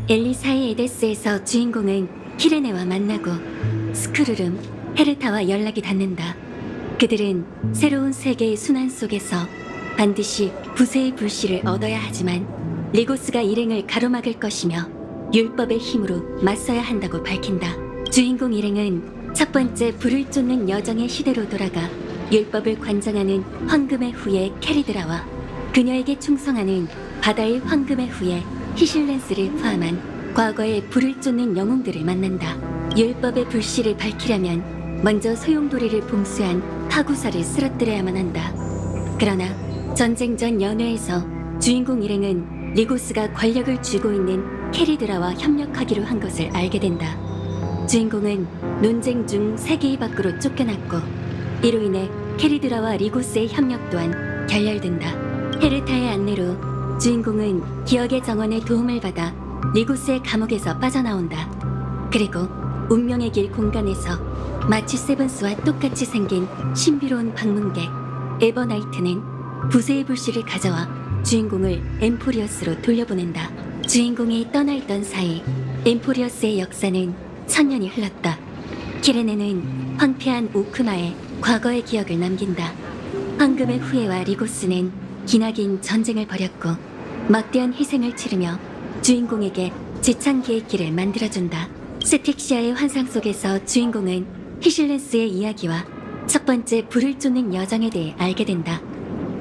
엘리사의 에데스에서 주인공은 키레네와 만나고 스크루름, 헤르타와 연락이 닿는다. 그들은 새로운 세계의 순환 속에서 반드시 부세의 불씨를 얻어야 하지만 리고스가 일행을 가로막을 것이며 율법의 힘으로 맞서야 한다고 밝힌다. 주인공 일행은 첫 번째 불을 쫓는 여정의 시대로 돌아가 율법을 관장하는 황금의 후예 캐리드라와 그녀에게 충성하는 바다의 황금의 후예 히실렌스를 포함한 과거의 불을 쫓는 영웅들을 만난다. 율법의 불씨를 밝히려면 먼저 소용돌이를 봉쇄한 파구사를 쓰러뜨려야만 한다. 그러나 전쟁 전 연회에서 주인공 일행은 리고스가 권력을 쥐고 있는 캐리드라와 협력하기로 한 것을 알게 된다. 주인공은 논쟁 중 세계 밖으로 쫓겨났고 이로 인해 캐리드라와 리고스의 협력 또한 결렬된다. 헤르타의 안내로 주인공은 기억의 정원의 도움을 받아 리고스의 감옥에서 빠져나온다. 그리고 운명의 길 공간에서 마치 세븐스와 똑같이 생긴 신비로운 방문객 에버나이트는 부세의 불씨를 가져와 주인공을 엠포리어스로 돌려보낸다. 주인공이 떠나있던 사이 엠포리어스의 역사는 천년이 흘렀다. 키레네는 황폐한 오크마에 과거의 기억을 남긴다. 황금의 후예와 리고스는 기나긴 전쟁을 벌였고 막대한 희생을 치르며 주인공에게 재창기의 길을 만들어준다. 스틱시아의 환상 속에서 주인공은 히실렌스의 이야기와 첫 번째 불을 쫓는 여정에 대해 알게 된다.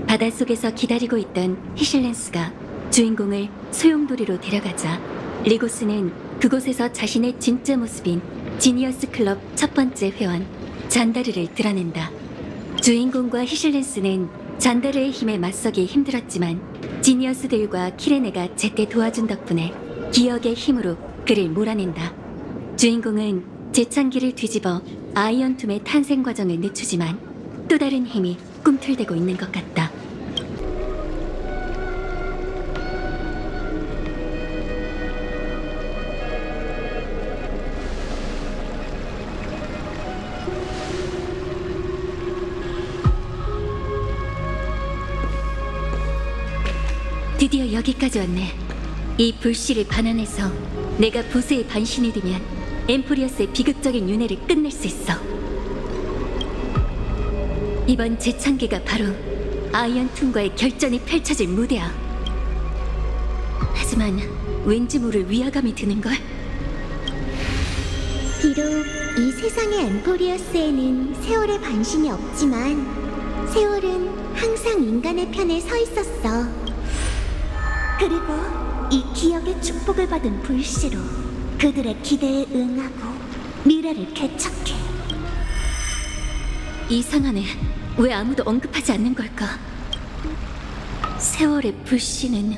바닷속에서 기다리고 있던 히실렌스가 주인공을 소용돌이로 데려가자 리고스는 그곳에서 자신의 진짜 모습인 지니어스 클럽 첫 번째 회원 잔다르를 드러낸다. 주인공과 히실렌스는 잔다르의 힘에 맞서기 힘들었지만 지니어스들과 키레네가 제때 도와준 덕분에 기억의 힘으로 그를 몰아낸다. 주인공은 재창기를 뒤집어 아이언툼의 탄생 과정을 늦추지만 또 다른 힘이 꿈틀대고 있는 것 같다. 드디어 여기까지 왔네. 이 불씨를 반환해서 내가 부세의 반신이 되면 엠포리어스의 비극적인 윤회를 끝낼 수 있어. 이번 재창기가 바로 아이언툰과의 결전이 펼쳐질 무대야. 하지만 왠지 모를 위화감이 드는걸. 비록 이 세상의 엠포리어스에는 세월의 반신이 없지만 세월은 항상 인간의 편에 서 있었어. 그리고 이 기억의 축복을 받은 불씨로 그들의 기대에 응하고 미래를 개척해. 이상하네. 왜 아무도 언급하지 않는 걸까? 세월의 불씨는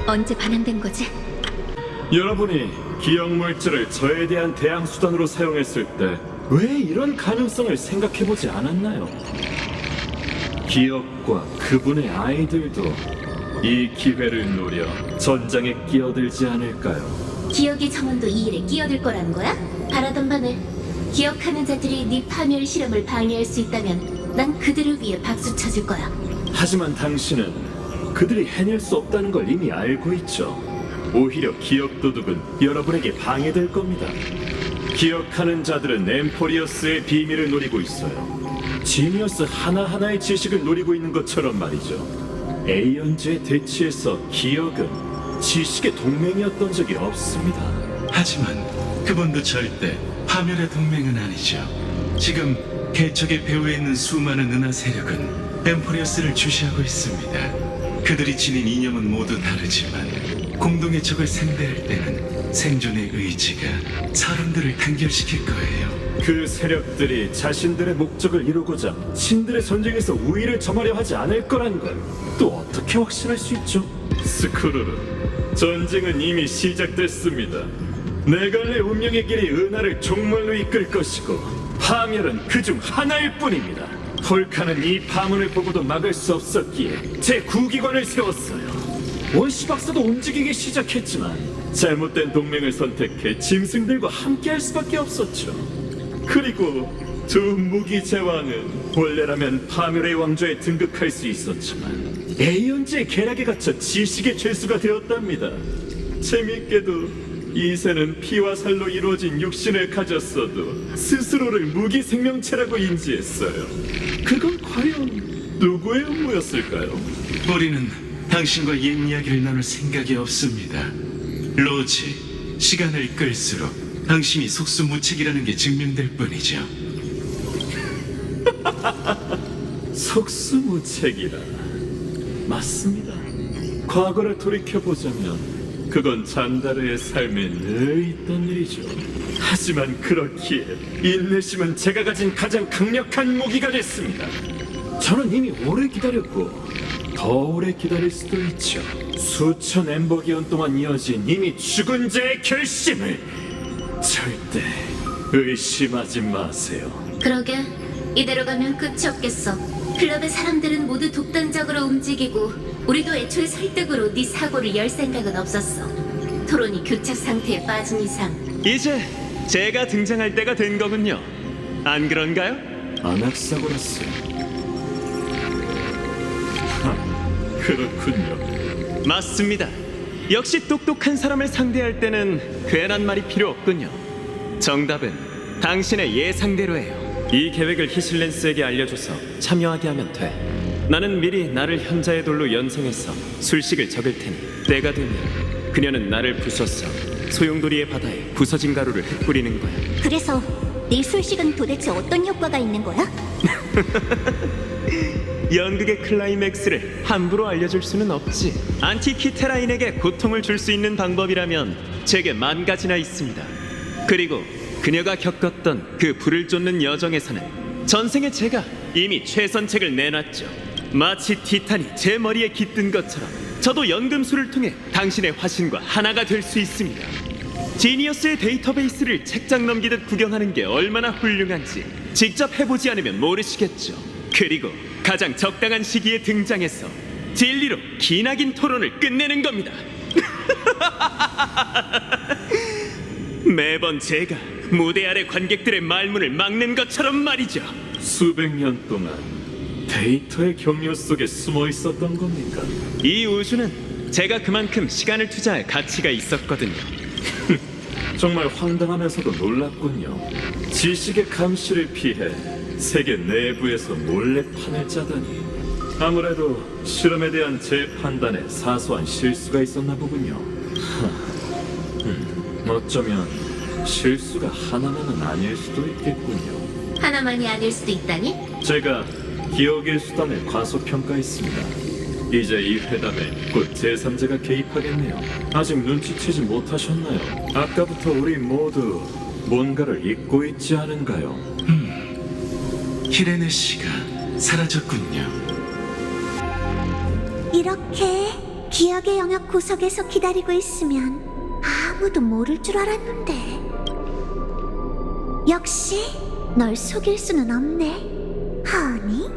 언제 반환된 거지? 여러분이 기억 물질을 저에 대한 대항 수단으로 사용했을 때 왜 이런 가능성을 생각해보지 않았나요? 기억과 그분의 아이들도 이 기회를 노려 전장에 끼어들지 않을까요? 기억의 정원도 이 일에 끼어들 거라는 거야? 바라던 바는 기억하는 자들이 네 파멸 실험을 방해할 수 있다면 난 그들을 위해 박수 쳐줄 거야. 하지만 당신은 그들이 해낼 수 없다는 걸 이미 알고 있죠. 오히려 기억 도둑은 여러분에게 방해될 겁니다. 기억하는 자들은 엠포리어스의 비밀을 노리고 있어요. 지니어스 하나하나의 지식을 노리고 있는 것처럼 말이죠. 에이언즈의 대치에서 기억은 지식의 동맹이었던 적이 없습니다. 하지만 그분도 절대 파멸의 동맹은 아니죠. 지금 개척의 배후에 있는 수많은 은하 세력은 엠포리어스를 주시하고 있습니다. 그들이 지닌 이념은 모두 다르지만 공동의 적을 상대할 때는 생존의 의지가 사람들을 단결시킬 거예요. 그 세력들이 자신들의 목적을 이루고자 신들의 전쟁에서 우위를 점하려 하지 않을 거란 걸 또 어떻게 확신할 수 있죠? 스크루르, 전쟁은 이미 시작됐습니다. 네갈레 운명의 길이 은하를 종말로 이끌 것이고 파멸은 그중 하나일 뿐입니다. 폴카는 이 파문을 보고도 막을 수 없었기에 제 구기관을 세웠어요. 원시 박사도 움직이기 시작했지만 잘못된 동맹을 선택해 짐승들과 함께할 수밖에 없었죠. 그리고 두 무기 제왕은 원래라면 파멸의 왕좌에 등극할 수 있었지만 에이언즈의 계략에 갇혀 지식의 죄수가 되었답니다. 재밌게도 이세는 피와 살로 이루어진 육신을 가졌어도 스스로를 무기 생명체라고 인지했어요. 그건 과연 누구의 음모였을까요? 우리는 당신과 옛 이야기를 나눌 생각이 없습니다. 로지, 시간을 끌수록 당신이 속수무책이라는 게 증명될 뿐이죠. 속수무책이라 맞습니다. 과거를 돌이켜보자면 그건 잔다르의 삶에 늘 있던 일이죠. 하지만 그렇기에 인내심은 제가 가진 가장 강력한 무기가 됐습니다. 저는 이미 오래 기다렸고 더 오래 기다릴 수도 있죠. 수천 엠버기온 동안 이어진 이미 죽은 자의 결심을 절대 의심하지 마세요. 그러게 이대로 가면 끝이 없겠어. 클럽의 사람들은 모두 독단적으로 움직이고 우리도 애초에 설득으로 네 사고를 열 생각은 없었어. 토론이 교착 상태에 빠진 이상 이제 제가 등장할 때가 된 거군요. 안 그런가요? 아낙사고라스. 그렇군요. 맞습니다. 역시 똑똑한 사람을 상대할 때는 괜한 말이 필요 없군요. 정답은 당신의 예상대로예요. 이 계획을 히실렌스에게 알려줘서 참여하게 하면 돼. 나는 미리 나를 현자의 돌로 연성해서 술식을 적을 테니 때가 되면 그녀는 나를 부숴서 소용돌이의 바다에 부서진 가루를 흩뿌리는 거야. 그래서 네 술식은 도대체 어떤 효과가 있는 거야? 연극의 클라이맥스를 함부로 알려줄 수는 없지. 안티키테라인에게 고통을 줄 수 있는 방법이라면 제게 만 가지나 있습니다. 그리고 그녀가 겪었던 그 불을 쫓는 여정에서는 전생에 제가 이미 최선책을 내놨죠. 마치 티탄이 제 머리에 깃든 것처럼 저도 연금술을 통해 당신의 화신과 하나가 될 수 있습니다. 지니어스의 데이터베이스를 책장 넘기듯 구경하는 게 얼마나 훌륭한지 직접 해보지 않으면 모르시겠죠. 그리고 가장 적당한 시기에 등장해서 진리로 기나긴 토론을 끝내는 겁니다. 매번 제가 무대 아래 관객들의 말문을 막는 것처럼 말이죠. 수백 년 동안 데이터의 경로 속에 숨어 있었던 겁니까? 이 우주는 제가 그만큼 시간을 투자할 가치가 있었거든요. 정말 황당하면서도 놀랍군요. 지식의 감시를 피해 세계 내부에서 몰래 판을 짜다니. 아무래도 실험에 대한 제 판단에 사소한 실수가 있었나 보군요. 어쩌면 실수가 하나만은 아닐 수도 있겠군요. 하나만이 아닐 수도 있다니? 제가 기억의 수단을 과소평가했습니다. 이제 이 회담에 곧 제3자가 개입하겠네요. 아직 눈치채지 못하셨나요? 아까부터 우리 모두 뭔가를 잊고 있지 않은가요? 키레네 씨가 사라졌군요. 이렇게 기억의 영역 구석에서 기다리고 있으면 아무도 모를 줄 알았는데 역시 널 속일 수는 없네, 허니?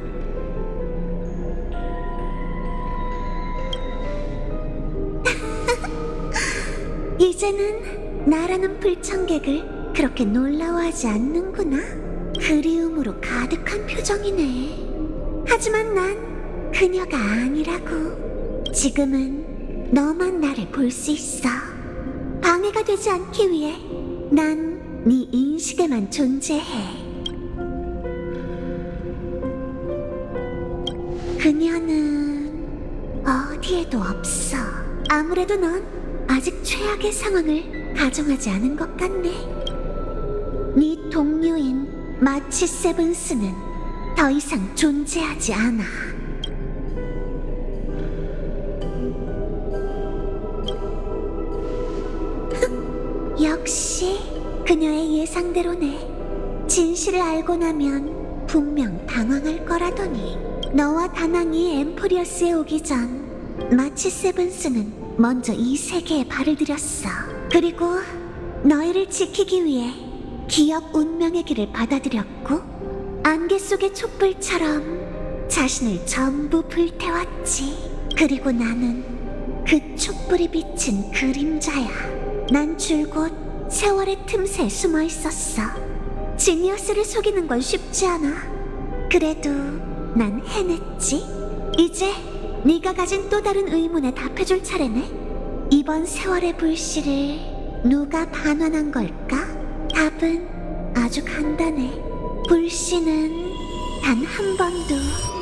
이제는 나라는 불청객을 그렇게 놀라워하지 않는구나. 그리움으로 가득한 표정이네. 하지만 난 그녀가 아니라고. 지금은 너만 나를 볼 수 있어. 방해가 되지 않기 위해 난 네 인식에만 존재해. 그녀는 어디에도 없어. 아무래도 넌 아직 최악의 상황을 가정하지 않은 것 같네. 네 동료인 마치 세븐스는 더 이상 존재하지 않아. 역시 그녀의 예상대로네. 진실을 알고 나면 분명 당황할 거라더니. 너와 다낭이 엠포리어스에 오기 전 마치 세븐스는 먼저 이 세계에 발을 들였어. 그리고 너희를 지키기 위해 기억 운명의 길을 받아들였고 안개 속의 촛불처럼 자신을 전부 불태웠지. 그리고 나는 그 촛불이 비친 그림자야. 난 줄곧 세월의 틈새에 숨어 있었어. 지니어스를 속이는 건 쉽지 않아. 그래도 난 해냈지. 이제 네가 가진 또 다른 의문에 답해줄 차례네. 이번 세월의 불씨를 누가 반환한 걸까? 답은 아주 간단해. 불씨는 단 한 번도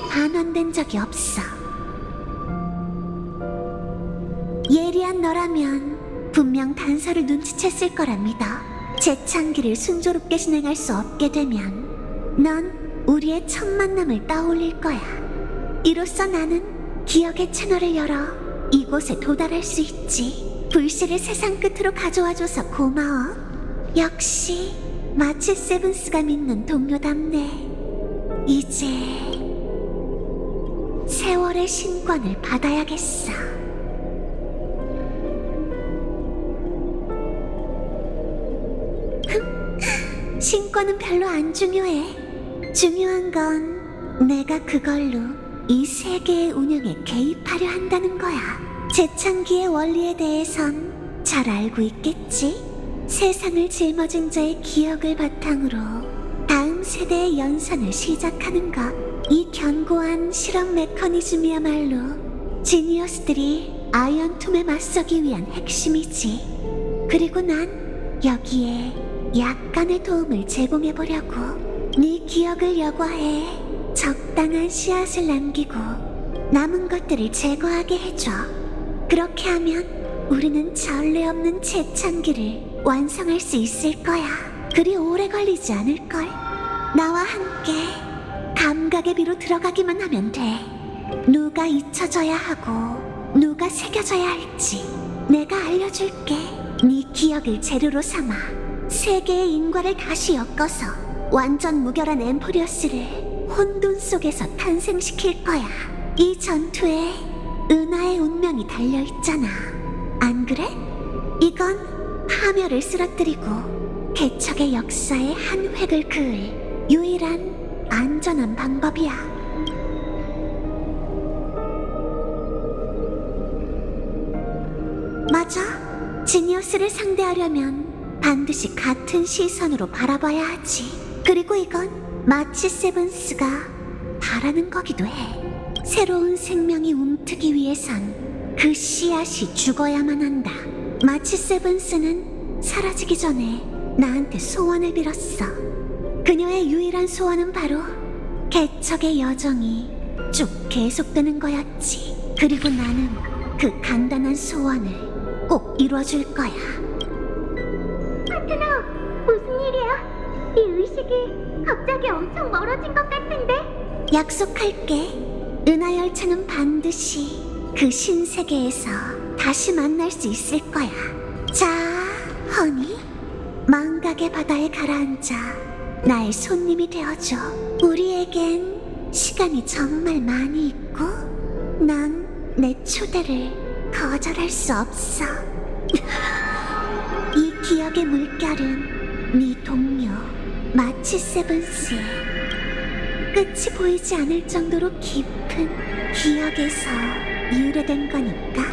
반환된 적이 없어. 예리한 너라면 분명 단서를 눈치챘을 거라 믿어. 재창기를 순조롭게 진행할 수 없게 되면 넌 우리의 첫 만남을 떠올릴 거야. 이로써 나는 기억의 채널을 열어 이곳에 도달할 수 있지. 불씨를 세상 끝으로 가져와줘서 고마워. 역시 마치 세븐스가 믿는 동료답네. 이제 세월의 신권을 받아야겠어. 신권은 별로 안 중요해. 중요한 건 내가 그걸로 이 세계의 운영에 개입하려 한다는 거야. 재창기의 원리에 대해선 잘 알고 있겠지? 세상을 짊어진 자의 기억을 바탕으로 다음 세대의 연산을 시작하는 것. 이 견고한 실험 메커니즘이야말로 지니어스들이 아이언툼에 맞서기 위한 핵심이지. 그리고 난 여기에 약간의 도움을 제공해보려고. 네 기억을 여과해 적당한 씨앗을 남기고 남은 것들을 제거하게 해줘. 그렇게 하면 우리는 전례 없는 재창기를 완성할 수 있을 거야. 그리 오래 걸리지 않을걸. 나와 함께 감각의 비로 들어가기만 하면 돼. 누가 잊혀져야 하고 누가 새겨져야 할지 내가 알려줄게. 네 기억을 재료로 삼아 세계의 인과를 다시 엮어서 완전 무결한 엠포리어스를 혼돈 속에서 탄생시킬 거야. 이 전투에 은하의 운명이 달려있잖아. 안 그래? 이건 파멸을 쓰러뜨리고 개척의 역사의 한 획을 그을 유일한 안전한 방법이야. 맞아. 지니어스를 상대하려면 반드시 같은 시선으로 바라봐야 하지. 그리고 이건 마치 세븐스가 바라는 거기도 해. 새로운 생명이 움트기 위해선 그 씨앗이 죽어야만 한다. 마치 세븐스는 사라지기 전에 나한테 소원을 빌었어. 그녀의 유일한 소원은 바로 개척의 여정이 쭉 계속되는 거였지. 그리고 나는 그 간단한 소원을 꼭 이뤄줄 거야. 파트너, 무슨 일이야? 이 의식이 갑자기 엄청 멀어진 것 같은데? 약속할게. 은하열차는 반드시 그 신세계에서 다시 만날 수 있을 거야. 자, 허니, 망각의 바다에 가라앉아 나의 손님이 되어줘. 우리에겐 시간이 정말 많이 있고 난 내 초대를 거절할 수 없어. 이 기억의 물결은 네 동료 마치 세븐스의 끝이 보이지 않을 정도로 깊은 기억에서 유래된 거니까.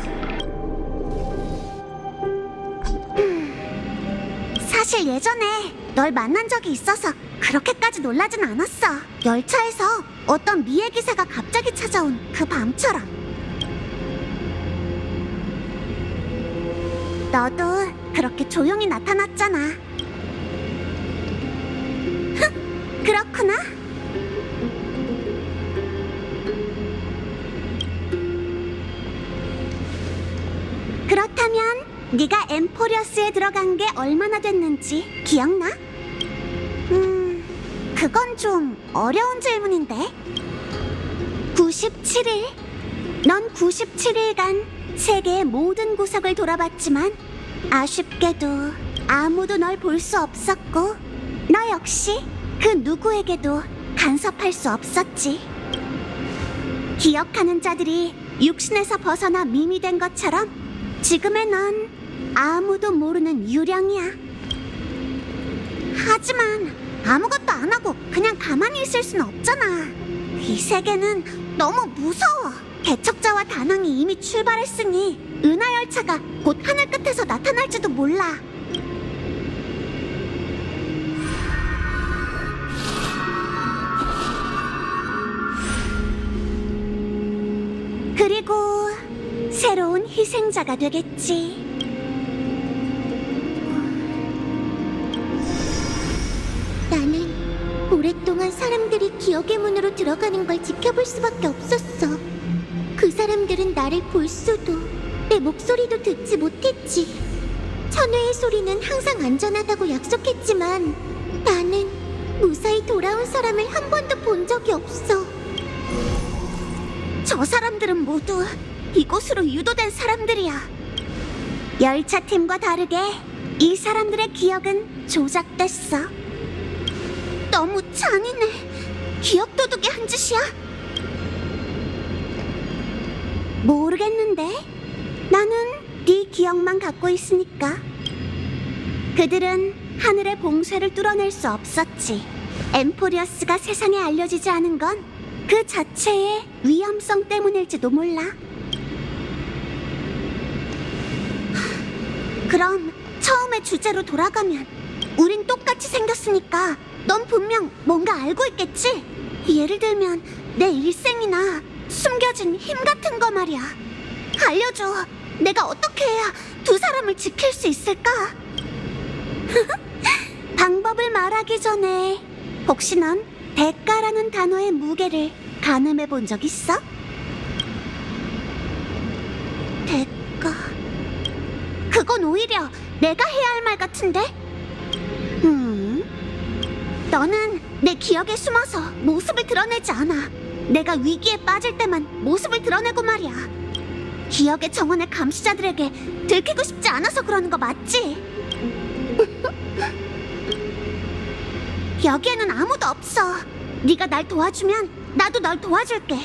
사실 예전에 널 만난 적이 있어서 그렇게까지 놀라진 않았어. 열차에서 어떤 미애 기사가 갑자기 찾아온 그 밤처럼. 너도 그렇게 조용히 나타났잖아. 그렇구나. 그렇다면 네가 엠포리어스에 들어간 게 얼마나 됐는지 기억나? 그건 좀 어려운 질문인데. 97일. 넌 97일간 세계의 모든 구석을 돌아봤지만 아쉽게도 아무도 널 볼 수 없었고 너 역시 그 누구에게도 간섭할 수 없었지. 기억하는 자들이 육신에서 벗어나 밈이 된 것처럼 지금의 넌 아무도 모르는 유령이야. 하지만 아무것도 안 하고 그냥 가만히 있을 순 없잖아. 이 세계는 너무 무서워. 개척자와 다낭이 이미 출발했으니 은하열차가 곧 하늘 끝에서 나타날지도 몰라. 새로운 희생자가 되겠지. 나는 오랫동안 사람들이 기억의 문으로 들어가는 걸 지켜볼 수밖에 없었어. 그 사람들은 나를 볼 수도, 내 목소리도 듣지 못했지. 천회의 소리는 항상 안전하다고 약속했지만 나는 무사히 돌아온 사람을 한 번도 본 적이 없어. 저 사람들은 모두 이곳으로 유도된 사람들이야. 열차팀과 다르게 이 사람들의 기억은 조작됐어. 너무 잔인해. 기억 도둑이 한 짓이야? 모르겠는데. 나는 네 기억만 갖고 있으니까. 그들은 하늘의 봉쇄를 뚫어낼 수 없었지. 엠포리어스가 세상에 알려지지 않은 건 그 자체의 위험성 때문일지도 몰라. 그럼 처음의 주제로 돌아가면 우린 똑같이 생겼으니까 넌 분명 뭔가 알고 있겠지? 예를 들면 내 일생이나 숨겨진 힘 같은 거 말이야. 알려줘. 내가 어떻게 해야 두 사람을 지킬 수 있을까? 방법을 말하기 전에 혹시 넌 대가라는 단어의 무게를 가늠해 본 적 있어? 대가... 그건 오히려 내가 해야 할 말 같은데? 너는 내 기억에 숨어서 모습을 드러내지 않아. 내가 위기에 빠질 때만 모습을 드러내고 말이야. 기억의 정원의 감시자들에게 들키고 싶지 않아서 그러는 거 맞지? 여기에는 아무도 없어. 네가 날 도와주면 나도 널 도와줄게.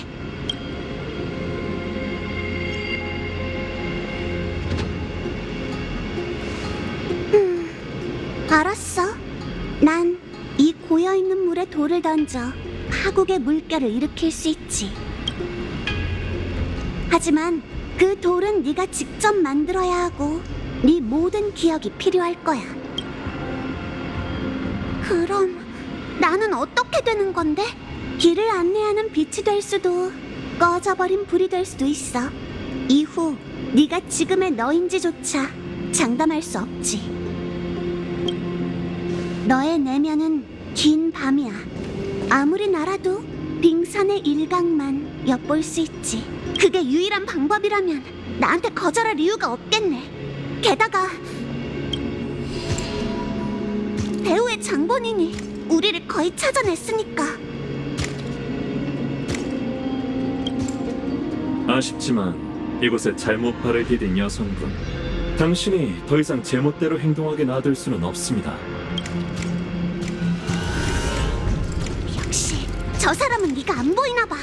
알았어. 난 이 고여있는 물에 돌을 던져 파국의 물결을 일으킬 수 있지. 하지만 그 돌은 네가 직접 만들어야 하고 네 모든 기억이 필요할 거야. 그럼 나는 어떻게 되는 건데? 길을 안내하는 빛이 될 수도 꺼져버린 불이 될 수도 있어. 이후 네가 지금의 너인지조차 장담할 수 없지. 너의 내면은 긴 밤이야. 아무리 날아도 빙산의 일각만 엿볼 수 있지. 그게 유일한 방법이라면 나한테 거절할 이유가 없겠네. 게다가 배우의 장본인이 우리를 거의 찾아냈으니까. 아쉽지만 이곳에 잘못 발을 디딘 여성분, 당신이 더 이상 제멋대로 행동하게 놔둘 수는 없습니다. 역시 저 사람은 네가 안 보이나 봐.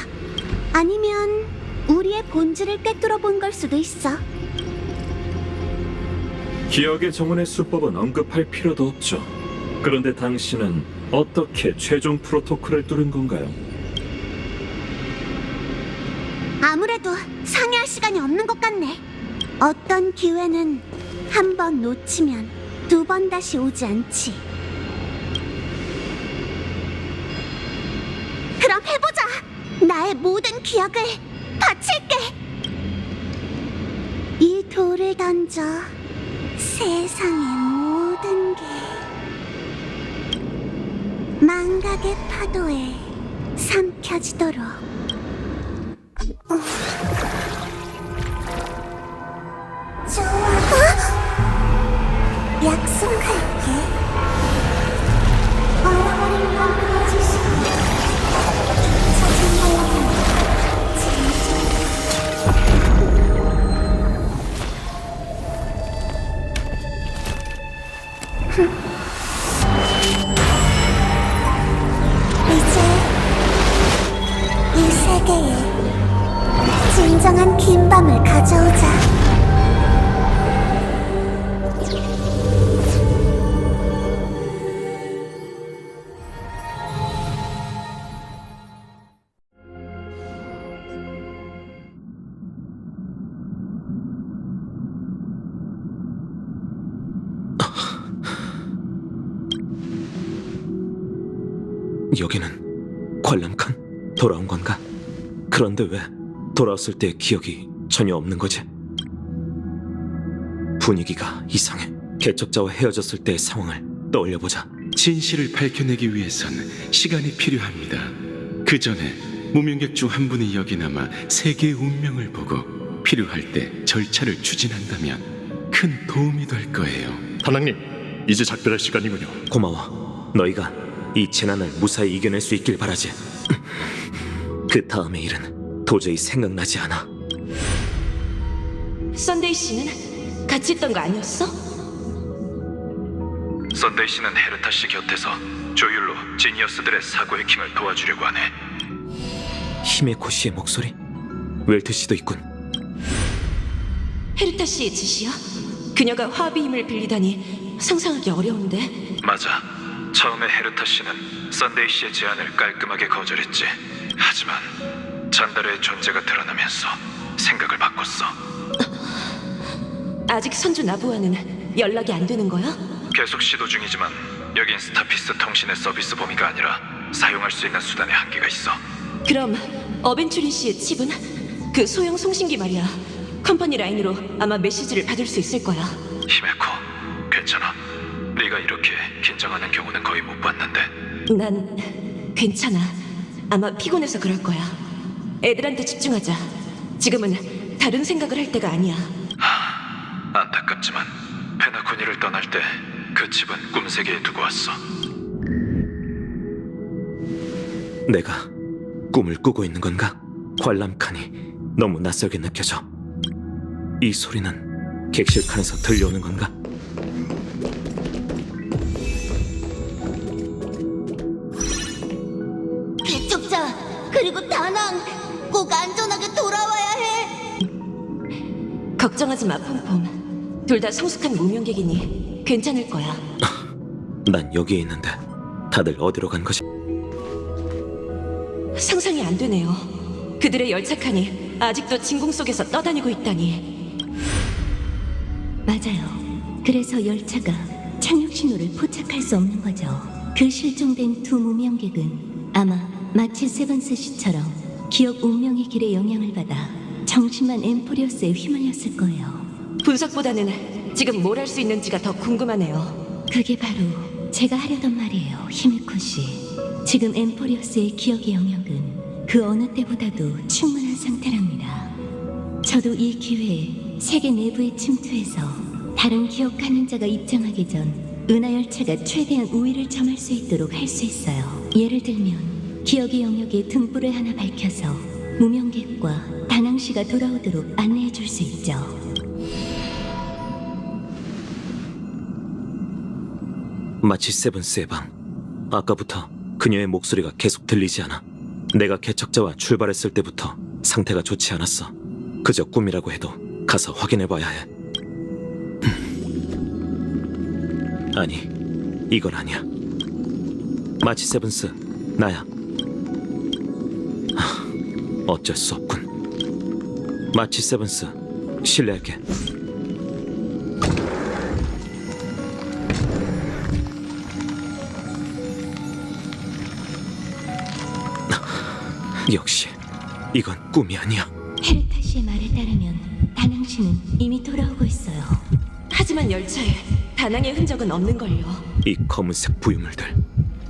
아니면 우리의 본질을 꿰뚫어 본 걸 수도 있어. 기억의 정원의 수법은 언급할 필요도 없죠. 그런데 당신은 어떻게 최종 프로토콜을 뚫은 건가요? 아무래도 상의할 시간이 없는 것 같네. 어떤 기회는 한 번 놓치면 두 번 다시 오지 않지. 그럼 해보자. 나의 모든 기억을 바칠게. 이 돌을 던져 세상의 모든 게 망각의 파도에 삼켜지도록. 좋아. 약속할게. 얼어버린 건 그어지시고 찾은 걸로 이제 이 세계에 진정한 긴 밤을 가져오자. 여기는 관람칸? 돌아온 건가? 그런데 왜 돌아왔을 때 기억이 전혀 없는 거지? 분위기가 이상해. 개척자와 헤어졌을 때의 상황을 떠올려보자. 진실을 밝혀내기 위해선 시간이 필요합니다. 그 전에 무명객 중 한 분이 여기 남아 세계의 운명을 보고 필요할 때 절차를 추진한다면 큰 도움이 될 거예요. 단왕님, 이제 작별할 시간이군요. 고마워. 너희가 이 재난을 무사히 이겨낼 수 있길 바라지. 그 다음의 일은 도저히 생각나지 않아. 썬데이 씨는 같이 있던 거 아니었어? 썬데이 씨는 헤르타 씨 곁에서 조율로 지니어스들의 사고 해킹을 도와주려고 하네. 히메코 씨의 목소리? 웰트 씨도 있군. 헤르타 씨의 짓이야? 그녀가 화비 힘을 빌리다니 상상하기 어려운데. 맞아. 처음에 헤르타 씨는 썬데이 씨의 제안을 깔끔하게 거절했지. 하지만 잔다르의 존재가 드러나면서 생각을 바꿨어. 아직 선주 나부와는 연락이 안 되는 거야? 계속 시도 중이지만 여긴 스타피스 통신의 서비스 범위가 아니라 사용할 수 있는 수단의 한계가 있어. 그럼 어벤츄린 씨의 칩은? 그 소형 송신기 말이야. 컴퍼니 라인으로 아마 메시지를 받을 수 있을 거야. 히메코, 괜찮아. 네가 이렇게 긴장하는 경우는 거의 못 봤는데. 난 괜찮아. 아마 피곤해서 그럴 거야. 애들한테 집중하자. 지금은 다른 생각을 할 때가 아니야. 안타깝지만 페나코니를 떠날 때 그 칩은 꿈세계에 두고 왔어. 내가 꿈을 꾸고 있는 건가? 관람칸이 너무 낯설게 느껴져. 이 소리는 객실칸에서 들려오는 건가? 개척자, 그리고 다낭, 꼭 안전하게 돌아와야 해. 걱정하지 마, 폼폼. 둘 다 성숙한 무명객이니 괜찮을 거야. 난 여기에 있는데 다들 어디로 간 거지? 상상이 안 되네요. 그들의 열차칸이 아직도 진공 속에서 떠다니고 있다니. 맞아요. 그래서 열차가 착륙 신호를 포착할 수 없는 거죠. 그 실종된 두 무명객은 아마 마치 세븐스 씨처럼 기억 운명의 길에 영향을 받아 정신만 엠포리어스에 휘말렸을 거예요. 분석보다는 지금 뭘 할 수 있는지가 더 궁금하네요. 그게 바로 제가 하려던 말이에요, 히메코 씨. 지금 엠포리어스의 기억의 영역은 그 어느 때보다도 충분한 상태랍니다. 저도 이 기회에 세계 내부에 침투해서 다른 기억 가능자가 입장하기 전 은하 열차가 최대한 우위를 점할 수 있도록 할 수 있어요. 예를 들면 기억의 영역에 등불을 하나 밝혀서 무명객과 다낭 씨가 돌아오도록 안내해 줄 수 있죠. 마치 세븐스의 방. 아까부터 그녀의 목소리가 계속 들리지 않아. 내가 개척자와 출발했을 때부터 상태가 좋지 않았어. 그저 꿈이라고 해도 가서 확인해봐야 해. 아니, 이건 아니야. 마치 세븐스, 나야. 어쩔 수 없군. 마치 세븐스, 실례할게. 역시 이건 꿈이 아니야. 헤르타 씨의 말에 따르면 다낭 씨는 이미 돌아오고 있어요. 하지만 열차에 다낭의 흔적은 없는걸요. 이 검은색 부유물들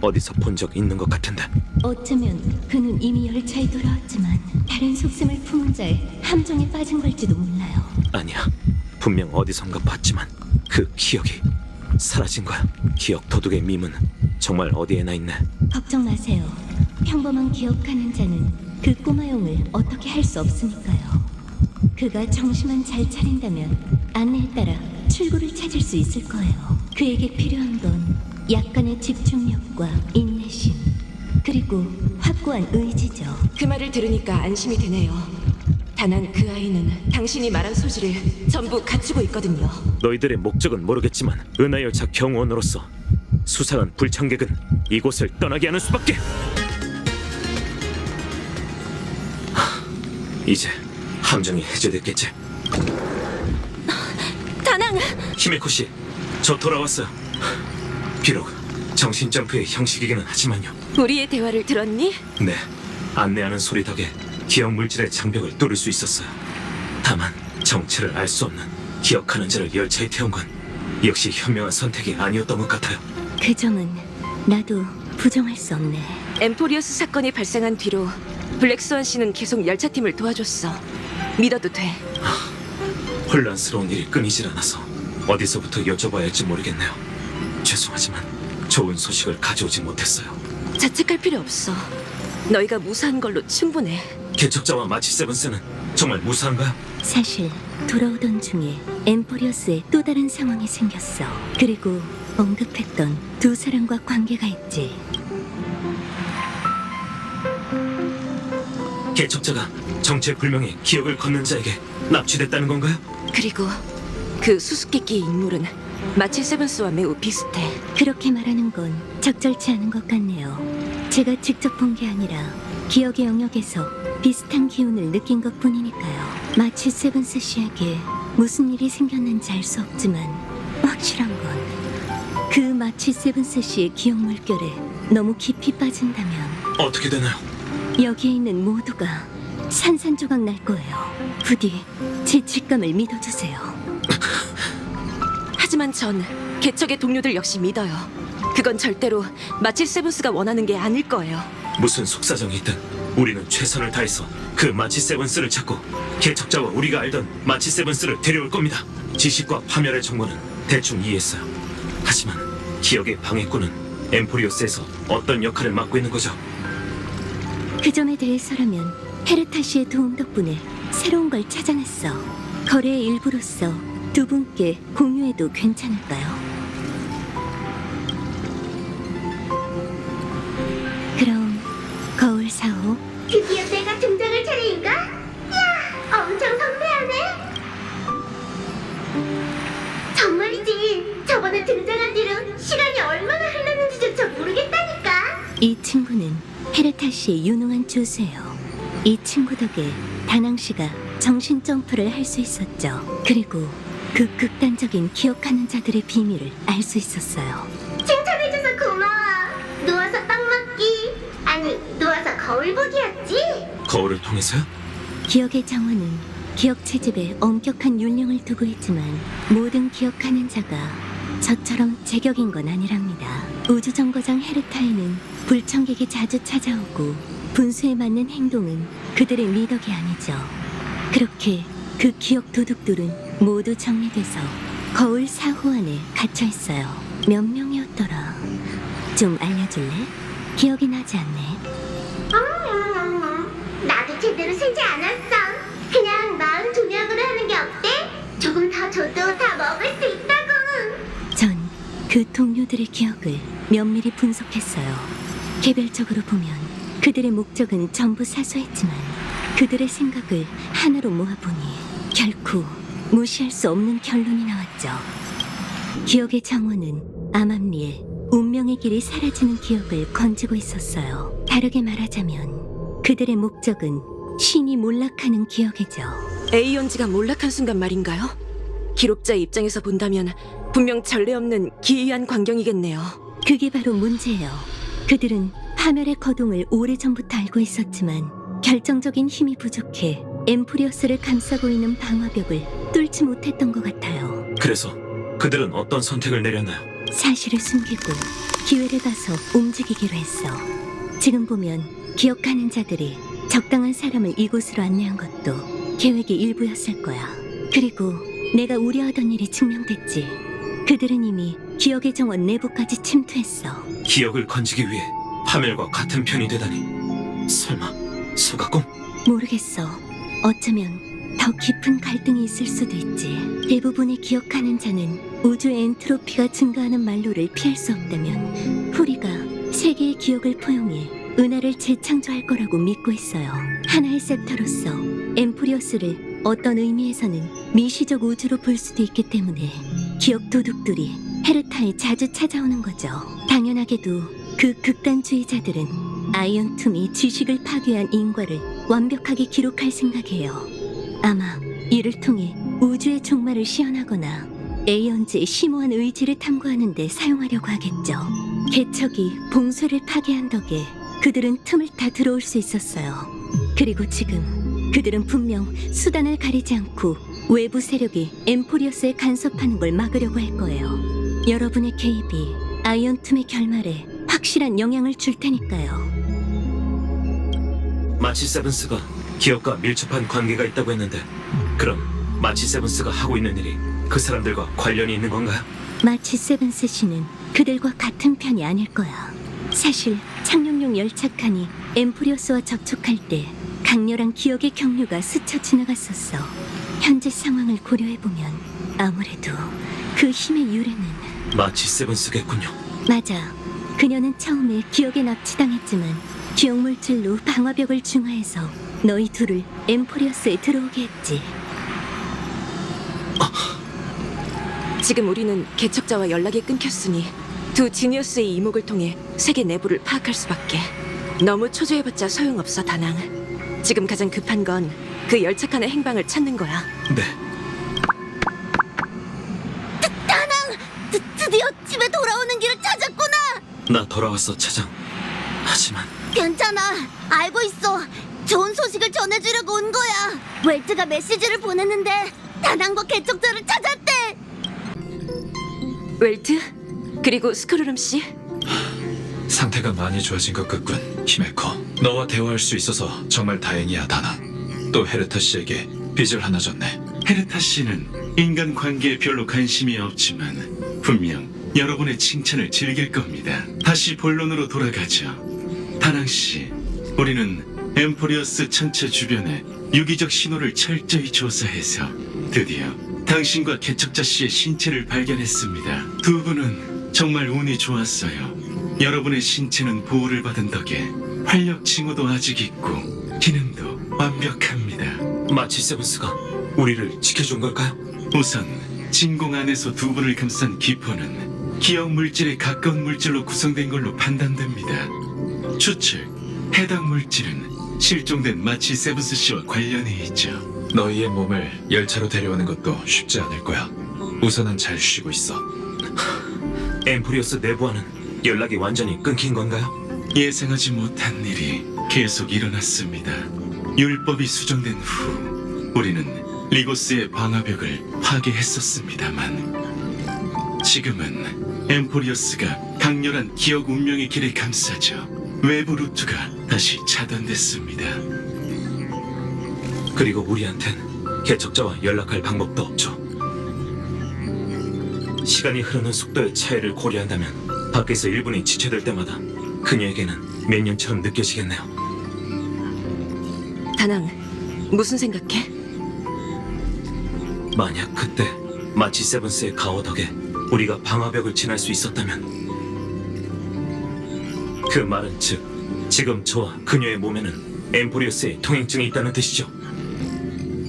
어디서 본 적 있는 것 같은데. 어쩌면 그는 이미 열차에 돌아왔지만 다른 속셈을 품은 자의 함정에 빠진 걸지도 몰라요. 아니야, 분명 어디선가 봤지만 그 기억이 사라진 거야. 기억 도둑의 밈은 정말 어디에나 있네. 걱정 마세요. 평범한 기억하는 자는 그 꼬마용을 어떻게 할 수 없으니까요. 그가 정신만 잘 차린다면 안내에 따라 출구를 찾을 수 있을 거예요. 그에게 필요한 건 약간의 집중력과 인내심, 그리고 확고한 의지죠. 그 말을 들으니까 안심이 되네요. 다만 그 아이는 당신이 말한 소질을 전부 갖추고 있거든요. 너희들의 목적은 모르겠지만 은하열차 경호원으로서 수상한 불청객은 이곳을 떠나게 하는 수밖에. 이제 함정이 해제됐겠지. 다낭! 히메코 씨, 저 돌아왔어요. 비록 정신 점프의 형식이기는 하지만요. 우리의 대화를 들었니? 네, 안내하는 소리 덕에 기억 물질의 장벽을 뚫을 수 있었어요. 다만 정체를 알 수 없는 기억하는 자를 열차에 태운 건 역시 현명한 선택이 아니었던 것 같아요. 그 점은 나도 부정할 수 없네. 엠포리어스 사건이 발생한 뒤로 블랙스완 씨는 계속 열차팀을 도와줬어. 믿어도 돼. 혼란스러운 일이 끊이질 않아서 어디서부터 여쭤봐야 할지 모르겠네요. 죄송하지만 좋은 소식을 가져오지 못했어요. 자책할 필요 없어. 너희가 무사한 걸로 충분해. 개척자와 마치 세븐스는 정말 무사한가요? 사실 돌아오던 중에 엠포리어스에 또 다른 상황이 생겼어. 그리고 언급했던 두 사람과 관계가 있지. 개척자가 정체불명의 기억을 걷는 자에게 납치됐다는 건가요? 그리고 그 수수께끼의 인물은 마치 세븐스와 매우 비슷해. 그렇게 말하는 건 적절치 않은 것 같네요. 제가 직접 본 게 아니라 기억의 영역에서 비슷한 기운을 느낀 것 뿐이니까요. 마치 세븐스 씨에게 무슨 일이 생겼는지 알 수 없지만 확실한 건 그 마치 세븐스 씨의 기억 물결에 너무 깊이 빠진다면 어떻게 되나요? 여기에 있는 모두가 산산조각 날 거예요. 부디 제 직감을 믿어주세요. 하지만 전 개척의 동료들 역시 믿어요. 그건 절대로 마치 세븐스가 원하는 게 아닐 거예요. 무슨 속사정이 있든 우리는 최선을 다해서 그 마치 세븐스를 찾고 개척자와 우리가 알던 마치 세븐스를 데려올 겁니다. 지식과 파멸의 정보는 대충 이해했어요. 하지만 기억의 방해꾼은 엠포리오스에서 어떤 역할을 맡고 있는 거죠? 그 점에 대해서라면 헤르타 씨의 도움 덕분에 새로운 걸 찾아냈어. 거래의 일부로서 두 분께 공유해도 괜찮을까요? 그럼 거울 사오. 드디어 내가 등장할 차례인가? 이야, 엄청 선배하네. 정말이지. 저번에 등장한 뒤로 시간이 얼마나 흘렀는지조차 모르겠다니까. 이 친구는 헤르타 씨의 유능한 조수예요. 이 친구 덕에 다낭 씨가 정신 점프를 할 수 있었죠. 그리고 그 극단적인 기억하는 자들의 비밀을 알 수 있었어요. 칭찬해줘서 고마워. 누워서 빵 먹기. 아니, 누워서 거울 보기였지. 거울을 통해서요? 기억의 정원은 기억 채집에 엄격한 윤령을 두고 있지만 모든 기억하는 자가 저처럼 제격인 건 아니랍니다. 우주정거장 헤르타에는 불청객이 자주 찾아오고 분수에 맞는 행동은 그들의 미덕이 아니죠. 그렇게 그 기억 도둑들은 모두 정리돼서 거울 사호 안에 갇혀 있어요. 몇 명이었더라? 좀 알려줄래? 기억이 나지 않네. 나도 제대로 세지 않았어. 그냥 42명으로 하는 게 어때? 조금 더 줘도 다 먹을 수 있다고. 전 그 동료들의 기억을 면밀히 분석했어요. 개별적으로 보면 그들의 목적은 전부 사소했지만 그들의 생각을 하나로 모아보니 결코 무시할 수 없는 결론이 나왔죠. 기억의 정원은 암암리에 운명의 길이 사라지는 기억을 건지고 있었어요. 다르게 말하자면 그들의 목적은 신이 몰락하는 기억이죠. 에이온즈가 몰락한 순간 말인가요? 기록자의 입장에서 본다면 분명 전례 없는 기이한 광경이겠네요. 그게 바로 문제예요. 그들은 파멸의 거동을 오래전부터 알고 있었지만 결정적인 힘이 부족해 엠프리어스를 감싸고 있는 방화벽을 뚫지 못했던 것 같아요. 그래서 그들은 어떤 선택을 내렸나요? 사실을 숨기고 기회를 봐서 움직이기로 했어. 지금 보면 기억하는 자들이 적당한 사람을 이곳으로 안내한 것도 계획의 일부였을 거야. 그리고 내가 우려하던 일이 증명됐지. 그들은 이미 기억의 정원 내부까지 침투했어. 기억을 건지기 위해 파멸과 같은 편이 되다니. 설마 소가공? 모르겠어. 어쩌면 더 깊은 갈등이 있을 수도 있지. 대부분의 기억하는 자는 우주의 엔트로피가 증가하는 말로를 피할 수 없다면 후리가 세계의 기억을 포용해 은하를 재창조할 거라고 믿고 있어요. 하나의 섹터로서 엠프리어스를 어떤 의미에서는 미시적 우주로 볼 수도 있기 때문에 기억 도둑들이 헤르타에 자주 찾아오는 거죠. 당연하게도 그 극단주의자들은 아이언툼이 지식을 파괴한 인과를 완벽하게 기록할 생각이에요. 아마 이를 통해 우주의 종말을 시연하거나 에이언즈의 심오한 의지를 탐구하는 데 사용하려고 하겠죠. 개척이 봉쇄를 파괴한 덕에 그들은 틈을 타 들어올 수 있었어요. 그리고 지금 그들은 분명 수단을 가리지 않고 외부 세력이 엠포리어스에 간섭하는 걸 막으려고 할 거예요. 여러분의 개입이 아이언툼의 결말에 확실한 영향을 줄 테니까요. 마치 세븐스가 기업과 밀접한 관계가 있다고 했는데 그럼 마치 세븐스가 하고 있는 일이 그 사람들과 관련이 있는 건가요? 마치 세븐스 씨는 그들과 같은 편이 아닐 거야. 사실 착륙용 열차칸이 엠포리어스와 접촉할 때 강렬한 기억의 경류가 스쳐 지나갔었어. 현재 상황을 고려해보면 아무래도 그 힘의 유래는 마치 세븐스겠군요. 맞아. 그녀는 처음에 기억에 납치당했지만 기억 물질로 방화벽을 중화해서 너희 둘을 엠포리어스에 들어오게 했지. 지금 우리는 개척자와 연락이 끊겼으니 두 지니어스의 이목을 통해 세계 내부를 파악할 수밖에. 너무 초조해봤자 소용없어, 다낭. 지금 가장 급한 건 그 열차칸의 행방을 찾는 거야. 네. 드디어 집에 돌아오는 길을 찾았구나. 나 돌아왔어, 차장. 하지만 괜찮아. 알고 있어. 좋은 소식을 전해주려고 온 거야. 웰트가 메시지를 보냈는데 다낭과 개척자를 찾았대. 웰트? 그리고 스크루름 씨? 상태가 많이 좋아진 것 같군, 히메코. 너와 대화할 수 있어서 정말 다행이야, 다나. 또 헤르타 씨에게 빚을 하나 졌네. 헤르타 씨는 인간 관계에 별로 관심이 없지만 분명 여러분의 칭찬을 즐길 겁니다. 다시 본론으로 돌아가죠. 다낭 씨, 우리는 엠포리어스 천체 주변에 유기적 신호를 철저히 조사해서 드디어 당신과 개척자 씨의 신체를 발견했습니다. 두 분은 정말 운이 좋았어요. 여러분의 신체는 보호를 받은 덕에 활력 징후도 아직 있고 기능도 완벽합니다. 마치 세븐스가 우리를 지켜준 걸까요? 우선 진공 안에서 두 분을 감싼 기포는 기억 물질에 가까운 물질로 구성된 걸로 판단됩니다. 추측, 해당 물질은 실종된 마치 세븐스 씨와 관련이 있죠. 너희의 몸을 열차로 데려오는 것도 쉽지 않을 거야. 우선은 잘 쉬고 있어. 엠포리어스 내부와는 연락이 완전히 끊긴 건가요? 예상하지 못한 일이 계속 일어났습니다. 율법이 수정된 후 우리는 리고스의 방화벽을 파괴했었습니다만 지금은 엠포리어스가 강렬한 기억 운명의 길을 감싸죠. 외부 루트가 다시 차단됐습니다. 그리고 우리한텐 개척자와 연락할 방법도 없죠. 시간이 흐르는 속도의 차이를 고려한다면 밖에서 1분이 지체될 때마다 그녀에게는 몇 년처럼 느껴지겠네요. 다낭, 무슨 생각해? 만약 그때 마치 세븐스의 가호 덕에 우리가 방화벽을 지날 수 있었다면 그 말은 즉 지금 저와 그녀의 몸에는 엠포리어스의 통행증이 있다는 뜻이죠.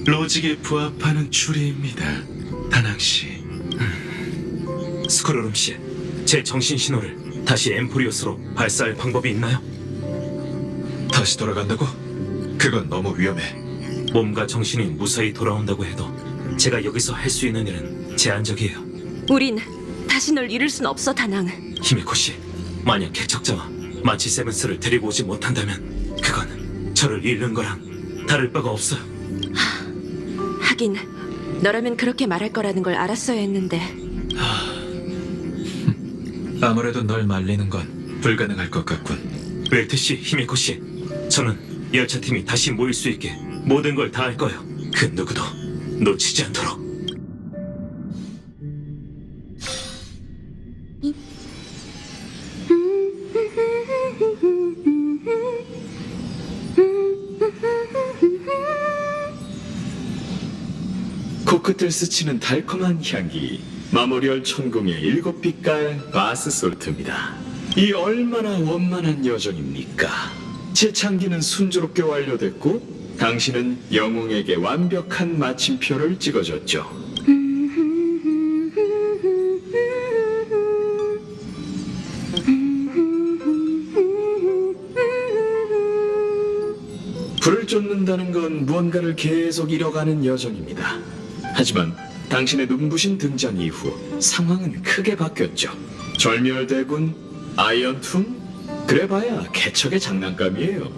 로직에 부합하는 추리입니다. 다낭 씨. 스크루름 씨, 제 정신 신호를 다시 엠포리어스로 발사할 방법이 있나요? 다시 돌아간다고? 그건 너무 위험해. 몸과 정신이 무사히 돌아온다고 해도 제가 여기서 할 수 있는 일은 제한적이에요. 우린 다시 널 잃을 순 없어, 다낭. 히메코 씨, 만약 개척자와 마치 세븐스를 데리고 오지 못한다면 그건 저를 잃는 거랑 다를 바가 없어요. 하긴 너라면 그렇게 말할 거라는 걸 알았어야 했는데. 아무래도 널 말리는 건 불가능할 것 같군. 웰트 씨, 히메코 씨, 저는 열차팀이 다시 모일 수 있게 모든 걸 다 할 거예요. 그 누구도 놓치지 않도록. 코끝을 스치는 달콤한 향기, 마모리얼 천공의 7빛깔 바스 솔트입니다. 이 얼마나 원만한 여정입니까? 재창기는 순조롭게 완료됐고 당신은 영웅에게 완벽한 마침표를 찍어줬죠. 불을 쫓는다는 건 무언가를 계속 잃어가는 여정입니다. 하지만 당신의 눈부신 등장 이후 상황은 크게 바뀌었죠. 절멸대군, 아이언툼, 그래봐야 개척의 장난감이에요.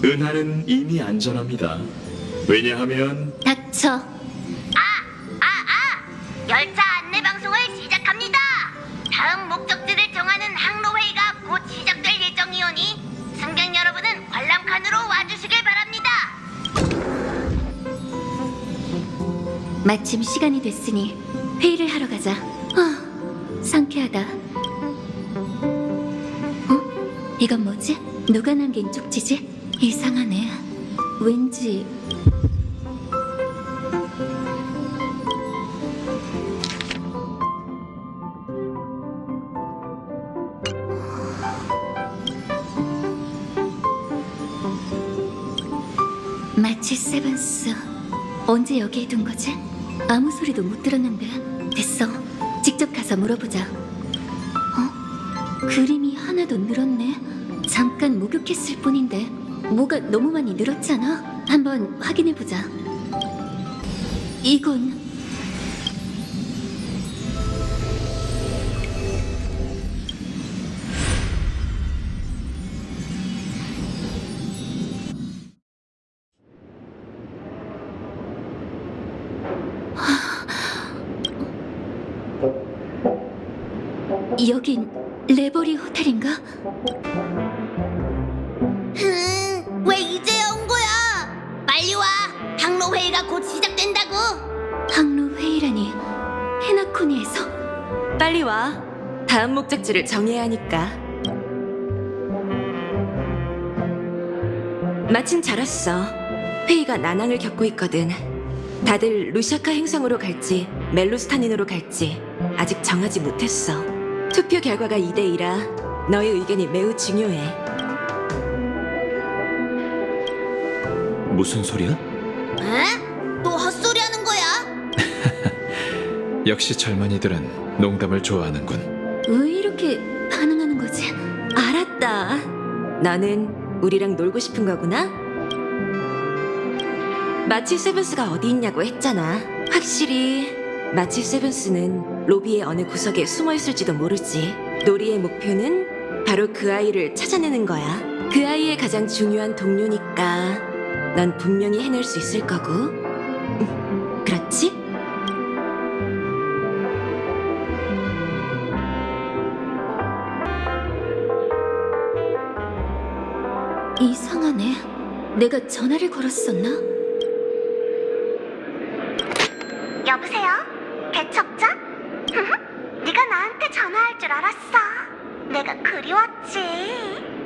은하는 이미 안전합니다. 왜냐하면 닥쳐. 열차 안내 방송을 시작합니다. 다음 목적지를 정하는 항로회의가 곧 시작될 예정이오니 승객 여러분은 관람칸으로 와주시길 바랍니다. 마침 시간이 됐으니 회의를 하러 가자. 상쾌하다. 이건 뭐지? 누가 남긴 쪽지지? 이상하네. 왠지 마치 세븐스. 언제 여기에 둔 거지? 아무 소리도 못 들었는데. 됐어. 직접 가서 물어보자. 그림이 하나도 늘었네. 잠깐 목욕했을 뿐인데 뭐가 너무 많이 늘었잖아. 한번 확인해보자. 이건 여긴 레버리 호텔인가? 왜 이제야 온 거야? 빨리 와. 항로회의가 곧 시작된다고. 항로 회의라니. 헤나코니에서? 빨리 와. 다음 목적지를 정해야 하니까. 마침 잘 왔어. 회의가 난항을 겪고 있거든. 다들 루샤카 행성으로 갈지 멜루스타닌으로 갈지 아직 정하지 못했어. 투표 결과가 2대2라 너의 의견이 매우 중요해. 무슨 소리야? 에? 또 헛소리 하는 거야? 역시 젊은이들은 농담을 좋아하는군. 왜 이렇게 반응하는 거지? 알았다. 너는 우리랑 놀고 싶은 거구나? 마치 세븐스가 어디 있냐고 했잖아. 확실히 마치 세븐스는 로비의 어느 구석에 숨어 있을지도 모르지. 놀이의 목표는 바로 그 아이를 찾아내는 거야. 그 아이의 가장 중요한 동료니까 넌 분명히 해낼 수 있을 거고. 그렇지? 이상하네. 내가 전화를 걸었었나? 여보세요? 개척자? 네가 나한테 전화할 줄 알았어. 내가 그리웠지.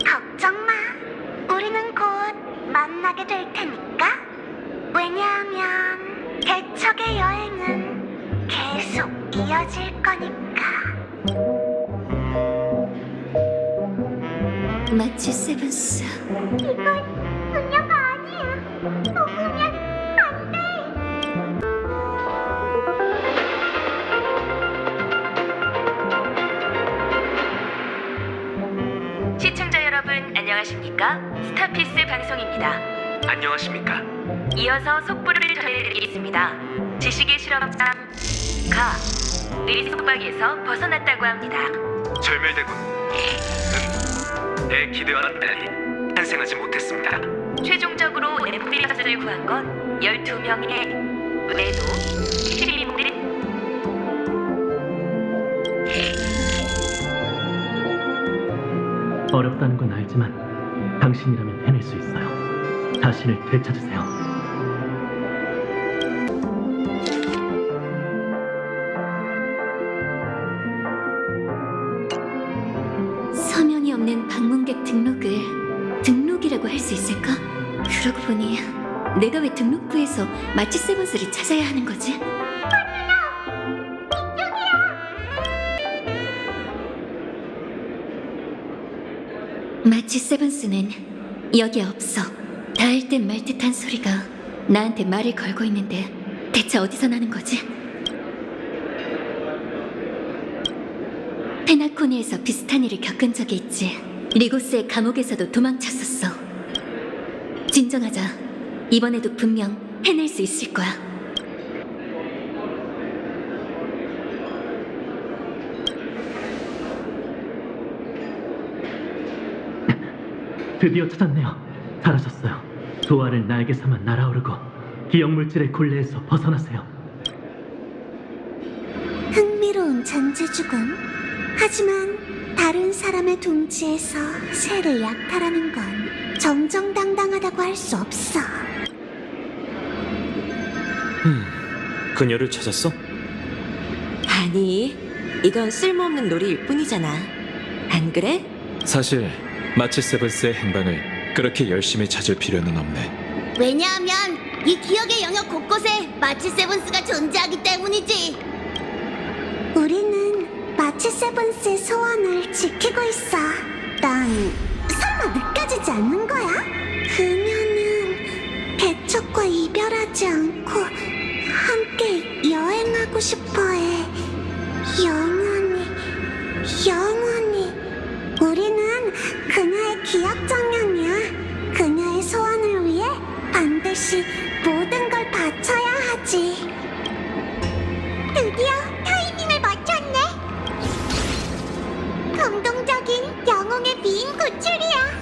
걱정 마. 우리는 곧 만나게 될 테니까. 왜냐하면 개척의 여행은 계속 이어질 거니까. 마치 세븐스. 이건 분녀가 아니야. 녹으면 안 돼. 시청자 여러분 안녕하십니까? 스타피스 방송입니다. 안녕하십니까? 이어서 속보를 전해드리겠습니다. 지식의 실험장 가들이 속박에서 벗어났다고 합니다. 절멸되군. 내 기대와는 달리 탄생하지 못했습니다. 최종적으로 엠피리아스를 구한 건 12명의 외도 시민들. 어렵다는 건 알지만 당신이라면 해낼 수 있어요. 자신을 되찾으세요. 서명이 없는 방문객 등록이라고 할 수 있을까? 그러고 보니 내가 왜 등록부에서 마치 세븐스를 찾아야 하는 거지? 마치 세븐스는 여기 없어. 닿을 듯 말 듯한 소리가 나한테 말을 걸고 있는데 대체 어디서 나는 거지? 페나코니에서 비슷한 일을 겪은 적이 있지. 리고스의 감옥에서도 도망쳤었어. 진정하자. 이번에도 분명 해낼 수 있을 거야. 드디어 찾았네요. 잘하셨어요. 도화를 날개 삼아 날아오르고 기억물질의 굴레에서 벗어나세요. 흥미로운 잔재주군. 하지만 다른 사람의 둥지에서 새를 약탈하는 건 정정당당하다고 할 수 없어. 그녀를 찾았어? 아니, 이건 쓸모없는 놀이일 뿐이잖아. 안 그래? 사실 마치 세븐스의 행방을 그렇게 열심히 찾을 필요는 없네. 왜냐하면 이 기억의 영역 곳곳에 마치 세븐스가 존재하기 때문이지. 우리는 마치 세븐스의 소원을 지키고 있어. 난 설마 느껴지지 않는 거야? 그녀는 개척과 이별하지 않고 함께 여행하고 싶어해. 영원히. 우리는 그녀의 기억 정령이야. 그녀의 소원을 위해 반드시 모든 걸 바쳐야 하지. 드디어 타이밍을 맞췄네. 감동적인 영웅의 미인 구출이야.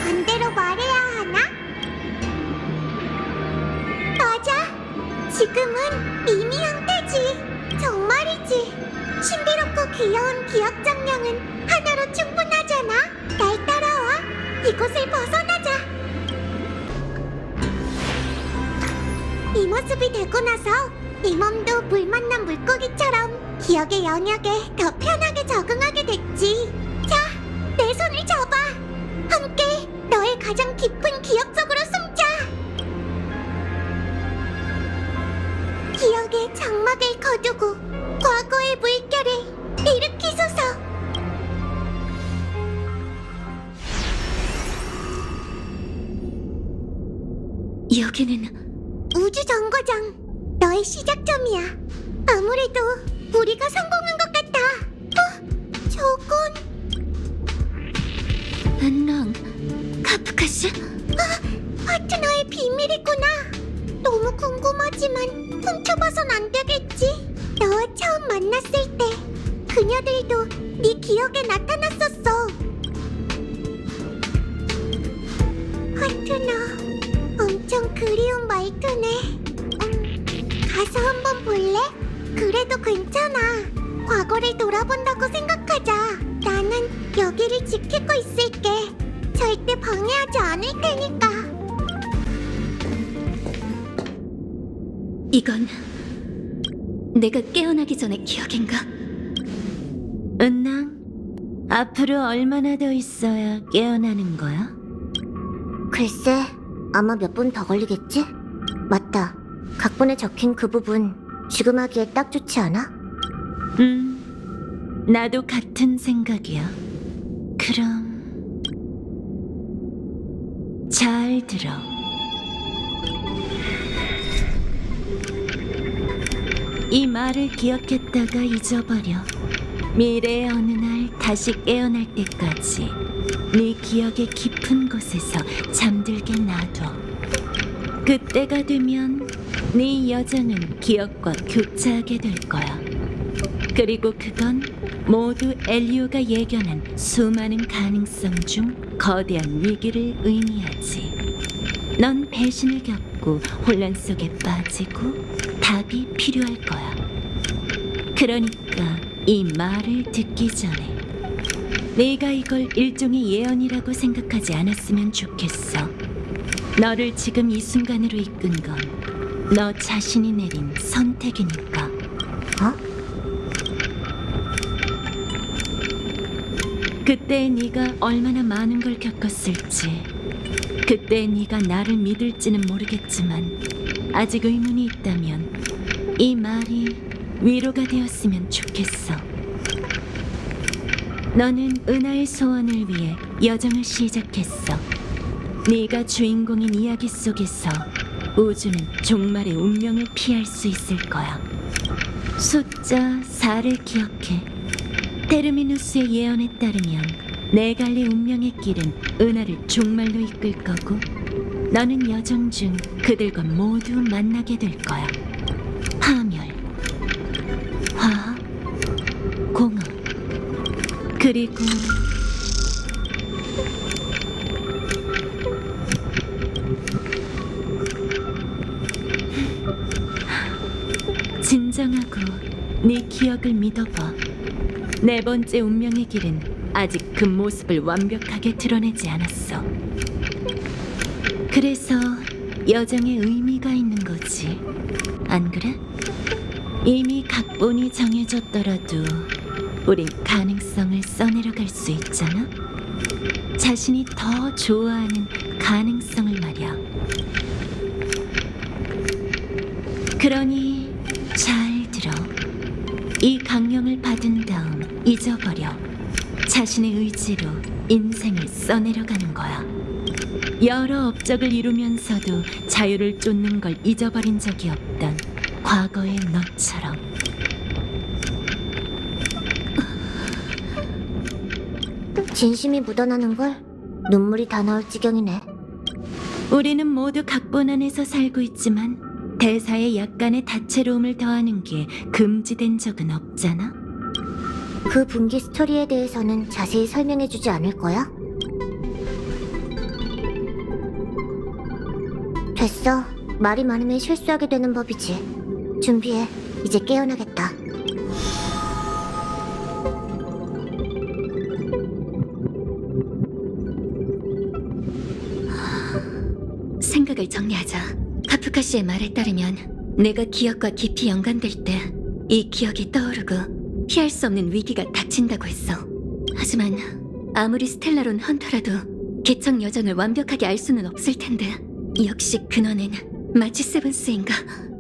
반대로 말해야 하나? 맞아. 지금은 미미 형태지. 정말이지. 신비롭고 귀여운 기억 정령은 하나로 충분하잖아. 날 따라와. 이곳을 벗어나자. 이 모습이 되고 나서 이 몸도 물 만난 물고기처럼 기억의 영역에 더 편하게 적응하게 됐지. 자, 내 손을 잡아. 함께 너의 가장 깊은 기억 속으로 숨자. 기억의 장막을 거두고 과거의 물결을 일으키소서. 여기는 우주 정거장, 너의 시작점이야. 아무래도 우리가 성공한 것 같아. 저건 은랑 카프카스? 파트너의 비밀이구나. 너무 궁금하지만 훔쳐봐선 안 되겠지. 너와 처음 만났을 때 그녀들도 네 기억에 나타났었어. 파트너, 엄청 그리운 말투네. 가서 한번 볼래? 그래도 괜찮아. 과거를 돌아본다고 생각하자. 나는 여기를 지키고 있을게. 절대 방해하지 않을 테니까. 이건 내가 깨어나기 전의 기억인가? 은랑, 앞으로 얼마나 더 있어야 깨어나는 거야? 글쎄, 아마 몇 분 더 걸리겠지? 맞다. 각본에 적힌 그 부분 지금 하기에 딱 좋지 않아? 나도 같은 생각이야. 그럼 잘 들어. 이 말을 기억했다가 잊어버려. 미래의 어느 날 다시 깨어날 때까지 네 기억의 깊은 곳에서 잠들게 놔둬. 그때가 되면 네 여정은 기억과 교차하게 될 거야. 그리고 그건 모두 엘리오가 예견한 수많은 가능성 중 거대한 위기를 의미하지. 넌 배신을 겪고 혼란 속에 빠지고 답이 필요할 거야. 그러니까 이 말을 듣기 전에 네가 이걸 일종의 예언이라고 생각하지 않았으면 좋겠어. 너를 지금 이 순간으로 이끈 건 너 자신이 내린 선택이니까. 그때 네가 얼마나 많은 걸 겪었을지, 그때 네가 나를 믿을지는 모르겠지만 아직 의문이 있다면 이 말이 위로가 되었으면 좋겠어. 너는 은하의 소원을 위해 여정을 시작했어. 네가 주인공인 이야기 속에서 우주는 종말의 운명을 피할 수 있을 거야. 숫자 4를 기억해. 테르미누스의 예언에 따르면 네 갈래 운명의 길은 은하를 종말로 이끌 거고, 너는 여정 중 그들과 모두 만나게 될 거야. 파멸, 화학, 공허, 그리고 진정하고 네 기억을 믿어봐. 네 번째 운명의 길은 아직 그 모습을 완벽하게 드러내지 않았어. 그래서 여정에 의미가 있는 거지. 안 그래? 이미 각본이 정해졌더라도 우린 가능성을 써내려갈 수 있잖아. 자신이 더 좋아하는 가능성을 말이야. 그러니 잘 들어. 이 강령을 받은 다음 잊어버려. 자신의 의지로 인생을 써내려가는 거야. 여러 업적을 이루면서도 자유를 쫓는 걸 잊어버린 적이 없던 과거의 너처럼. 진심이 묻어나는 걸 눈물이 다 나올 지경이네. 우리는 모두 각본 안에서 살고 있지만 대사에 약간의 다채로움을 더하는 게 금지된 적은 없잖아. 그 분기 스토리에 대해서는 자세히 설명해주지 않을 거야? 됐어. 말이 많으면 실수하게 되는 법이지. 준비해. 이제 깨어나겠다. 생각을 정리하자. 카프카 씨의 말에 따르면 내가 기억과 깊이 연관될 때 이 기억이 떠오르고 피할 수 없는 위기가 닥친다고 했어. 하지만 아무리 스텔라론 헌터라도 개척 여정을 완벽하게 알 수는 없을 텐데 역시 근원은 마치 세븐스인가?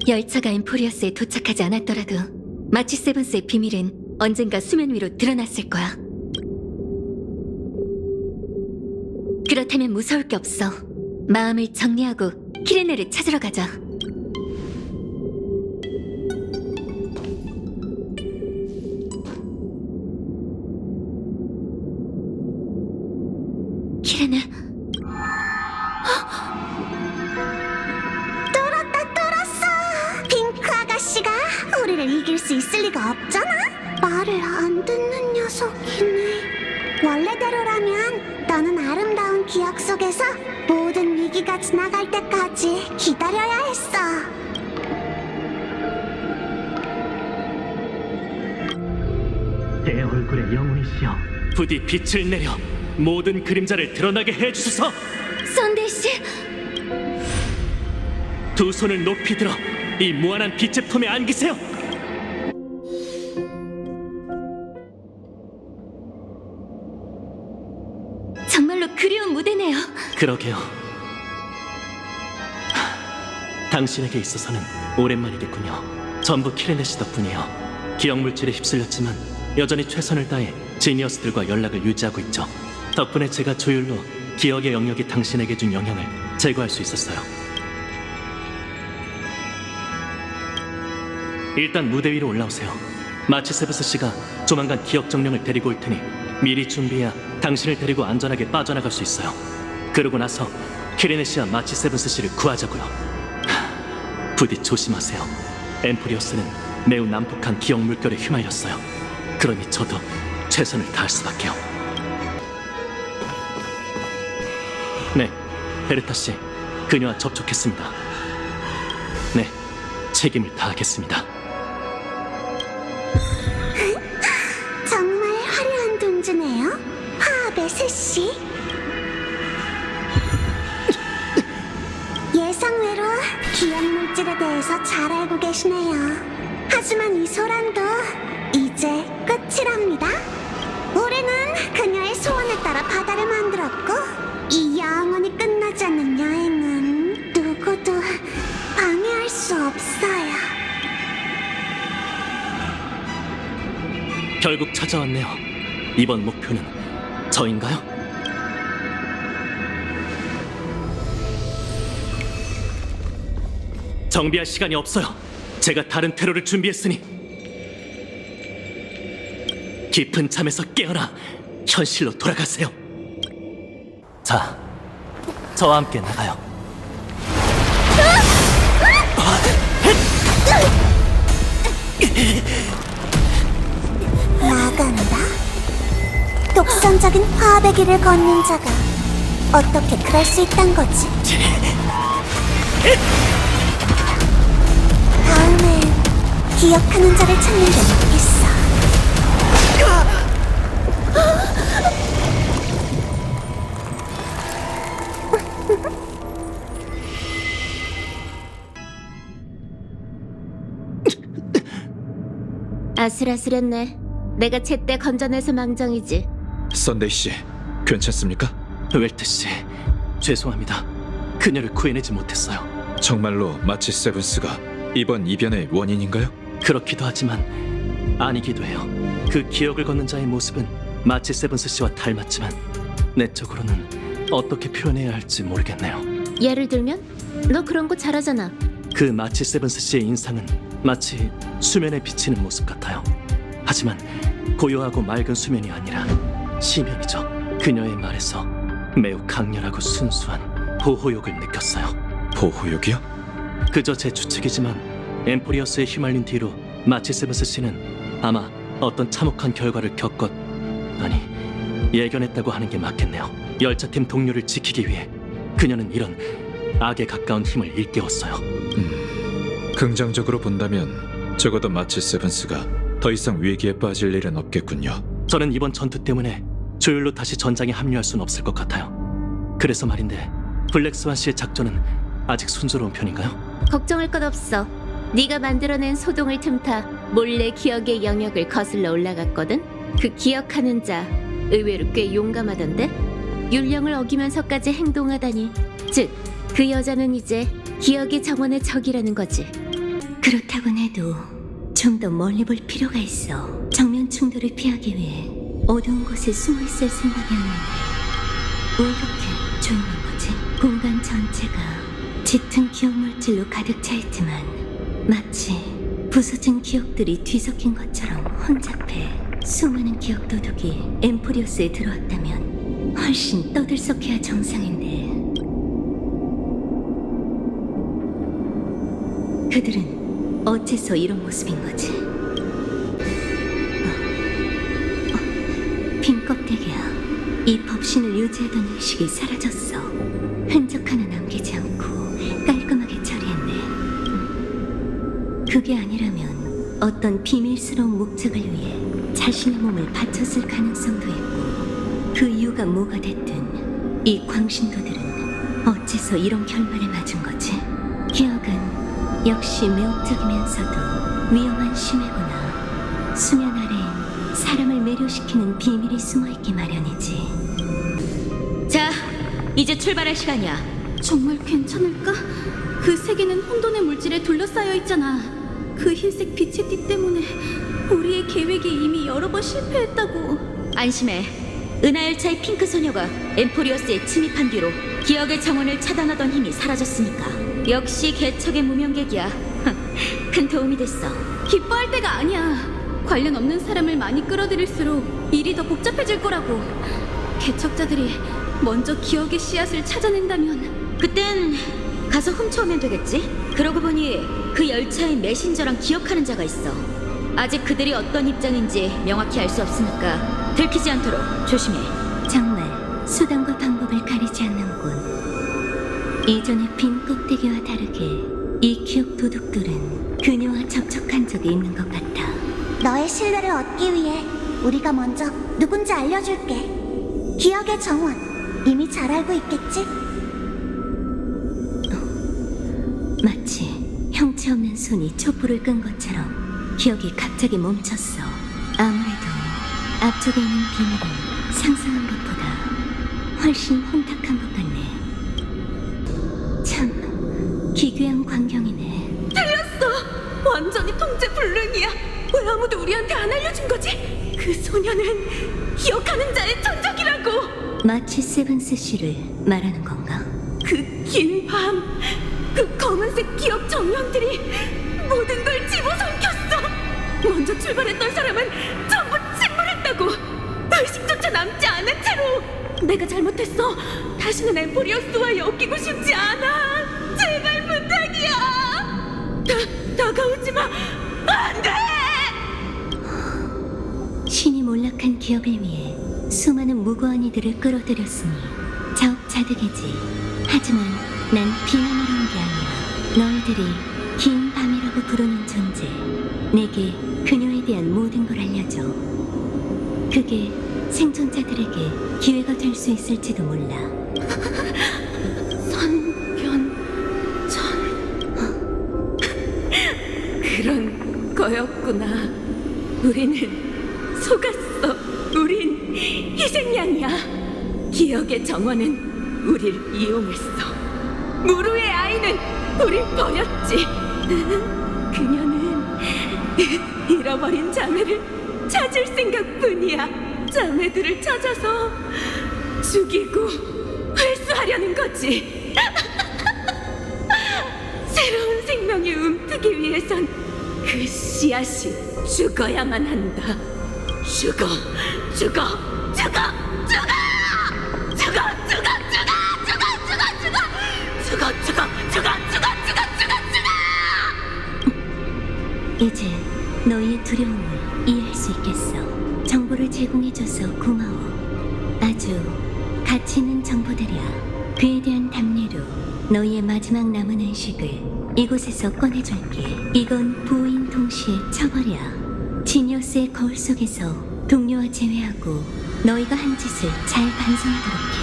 열차가 엠포리어스에 도착하지 않았더라도 마치 세븐스의 비밀은 언젠가 수면 위로 드러났을 거야. 그렇다면 무서울 게 없어. 마음을 정리하고 키레네를 찾으러 가자. 키레네. 뚫었어! 핑크 아가씨가 우리를 이길 수 있을 리가 없잖아? 말을 안 듣는 녀석이네. 원래대로라면 너는 아름다운 기억 속에서 모든 위기가 지나갈 때까지 기다려야 했어. 내 얼굴에 영혼이시여, 부디 빛을 내려 모든 그림자를 드러나게 해주소서. 썬데이 씨, 두 손을 높이 들어 이 무한한 빛의 품에 안기세요. 정말로 그리운 무대네요. 그러게요. 당신에게 있어서는 오랜만이겠군요. 전부 키레네 씨 덕분이에요. 기억 물질에 휩쓸렸지만 여전히 최선을 다해 지니어스들과 연락을 유지하고 있죠. 덕분에 제가 조율로 기억의 영역이 당신에게 준 영향을 제거할 수 있었어요. 일단 무대 위로 올라오세요. 마치세브스 씨가 조만간 기억 정령을 데리고 올 테니 미리 준비해야 당신을 데리고 안전하게 빠져나갈 수 있어요. 그러고 나서 키레네 씨와 마치세브스 씨를 구하자고요. 부디 조심하세요. 엠프리어스는 매우 난폭한 기억 물결에 휘말렸어요. 그러니 저도 최선을 다할 수밖에요. 네, 베르타 씨, 그녀와 접촉했습니다. 네, 책임을 다하겠습니다. 정말 화려한 동주네요. 화합의 셋이. 예상외로 기억 물질에 대해서 잘 알고 계시네요. 하지만 이 소란도 이제 끝이랍니다. 우리는 그녀의 소원에 따라 바다를 만들었고 이 영원히 끝나지 않는 여행은 누구도 방해할 수 없어요. 결국 찾아왔네요. 이번 목표는 저인가요? 정비할 시간이 없어요. 제가 다른 테러를 준비했으니 깊은 잠에서 깨어나 현실로 돌아가세요. 자, 저와 함께 나가요. 나간다. 독선적인 화합의 길을 걷는 자가 어떻게 그럴 수 있단 거지? 다음엔 기억하는 자를 찾는 게 낫겠어. 아슬아슬했네. 내가 제때 건져내서 망정이지. 썬데이 씨, 괜찮습니까? 웰트 씨, 죄송합니다. 그녀를 구해내지 못했어요. 정말로 마치 세븐스가 이번 이변의 원인인가요? 그렇기도 하지만 아니기도 해요. 그 기억을 걷는 자의 모습은 마치 세븐스 씨와 닮았지만 내적으로는 어떻게 표현해야 할지 모르겠네요. 예를 들면? 너 그런 거 잘하잖아. 그 마치 세븐스 씨의 인상은 마치 수면에 비치는 모습 같아요. 하지만 고요하고 맑은 수면이 아니라 시면이죠. 그녀의 말에서 매우 강렬하고 순수한 보호욕을 느꼈어요. 보호욕이요? 그저 제 추측이지만 엠포리어스에 휘말린 뒤로 마치 세븐스 씨는 아마 어떤 참혹한 결과를 예견했다고 하는 게 맞겠네요. 열차팀 동료를 지키기 위해 그녀는 이런 악에 가까운 힘을 일깨웠어요. 긍정적으로 본다면 적어도 마치 세븐스가 더 이상 위기에 빠질 일은 없겠군요. 저는 이번 전투 때문에 조율로 다시 전장에 합류할 수는 없을 것 같아요. 그래서 말인데 블랙스완 씨의 작전은 아직 순조로운 편인가요? 걱정할 것 없어. 네가 만들어낸 소동을 틈타 몰래 기억의 영역을 거슬러 올라갔거든. 그 기억하는 자 의외로 꽤 용감하던데. 율령을 어기면서까지 행동하다니. 즉, 그 여자는 이제 기억의 정원의 적이라는 거지. 그렇다곤 해도 좀 더 멀리 볼 필요가 있어. 정면 충돌을 피하기 위해 어두운 곳에 숨어 있을 생각이었는데 왜 이렇게 조용한 거지? 공간 전체가 짙은 기억 물질로 가득 차 있지만 마치 부서진 기억들이 뒤섞인 것처럼 혼잡해. 수많은 기억 도둑이 엠포리오스에 들어왔다면 훨씬 떠들썩해야 정상인데 그들은 어째서 이런 모습인 거지? 빈 껍데기야. 이 법신을 유지하던 의식이 사라졌어. 흔적 하나 남기지 않고 깔끔하게 처리했네. 그게 아니라면 어떤 비밀스러운 목적을 위해 자신의 몸을 바쳤을 가능성도 있고, 그 이유가 뭐가 됐든 이 광신도들은 어째서 이런 결말을 맞은 거지? 기억은 역시 매혹적이면서도 위험한 심해구나. 수면 아래엔 사람을 매료시키는 비밀이 숨어있기 마련이지. 자, 이제 출발할 시간이야. 정말 괜찮을까? 그 세계는 혼돈의 물질에 둘러싸여 있잖아. 그 흰색 빛의 띠 때문에 우리의 계획이 이미 여러 번 실패했다고. 안심해. 은하열차의 핑크 소녀가 엠포리어스에 침입한 뒤로 기억의 정원을 차단하던 힘이 사라졌으니까. 역시 개척의 무명객이야. 큰 도움이 됐어. 기뻐할 때가 아니야. 관련 없는 사람을 많이 끌어들일수록 일이 더 복잡해질 거라고. 개척자들이 먼저 기억의 씨앗을 찾아낸다면 그땐 가서 훔쳐오면 되겠지? 그러고 보니 그 열차에 메신저랑 기억하는 자가 있어. 아직 그들이 어떤 입장인지 명확히 알 수 없으니까 들키지 않도록 조심해. 정말 수단과 방법을 가리지 않는군. 이전의 빈 껍데기와 다르게 이 기억 도둑들은 그녀와 접촉한 적이 있는 것 같아. 너의 신뢰를 얻기 위해 우리가 먼저 누군지 알려줄게. 기억의 정원, 이미 잘 알고 있겠지? 마치 형체 없는 손이 촛불을 끈 것처럼 기억이 갑자기 멈췄어. 아무래도 앞쪽에 있는 비밀은 상상한 것보다 훨씬 혼탁한 것 같네. 참 기괴한 광경이네. 완전히 통제불능이야. 왜 아무도 우리한테 안 알려준 거지? 그 소녀는 기억하는 자의 천적이라고. 마치 세븐스 씨를 말하는 건가? 그 긴 밤, 그 검은색 기억 정령들이 모든 걸 집어삼켰어. 먼저 출발했던 사람은 전부 침몰했다고. 의식조차 남지 않은 채로. 내가 잘못했어. 다시는 엠포리어스와 엮이고 싶지 않아. 제발 부탁이야. 다가오지 마. 안 돼! 신이 몰락한 기억을 위해 수많은 무고한 이들을 끌어들였으니 자업자득이지. 하지만 난 비난하러 온 게 아니야. 너희들이 긴 밤이라고 부르는 존재, 내게 그녀에 대한 모든 걸 알려줘. 그게 생존자들에게 기회가 될 수 있을지도 몰라. 그런 거였구나. 우리는 속았어. 우린 희생양이야. 기억의 정원은 우릴 이용했어. 무르의 아이는 우릴 버렸지. 그녀는 잃어버린 자매를 찾을 생각뿐이야. 자매들을 찾아서 죽이고 회수하려는 거지. 새로운 생명이 움트기 위해선 그 씨앗이 죽어야만 한다. 죽어, 죽어, 죽어, 죽어! 죽어, 죽어, 죽어, 죽어, 죽어, 죽어! 죽어, 죽어, 죽어, 죽어, 죽어, 죽어, 죽어! 이제 너희의 두려움을 이해할 수 있겠어. 정보를 제공해줘서 고마워. 아주 가치 있는 정보들이야. 그에 대한 답례로 너희의 마지막 남은 의식을 이곳에서 꺼내줄게. 이건 보호인 동시에 처벌이야. 지니어스의 거울 속에서 동료와 제외하고 너희가 한 짓을 잘 반성하도록 해.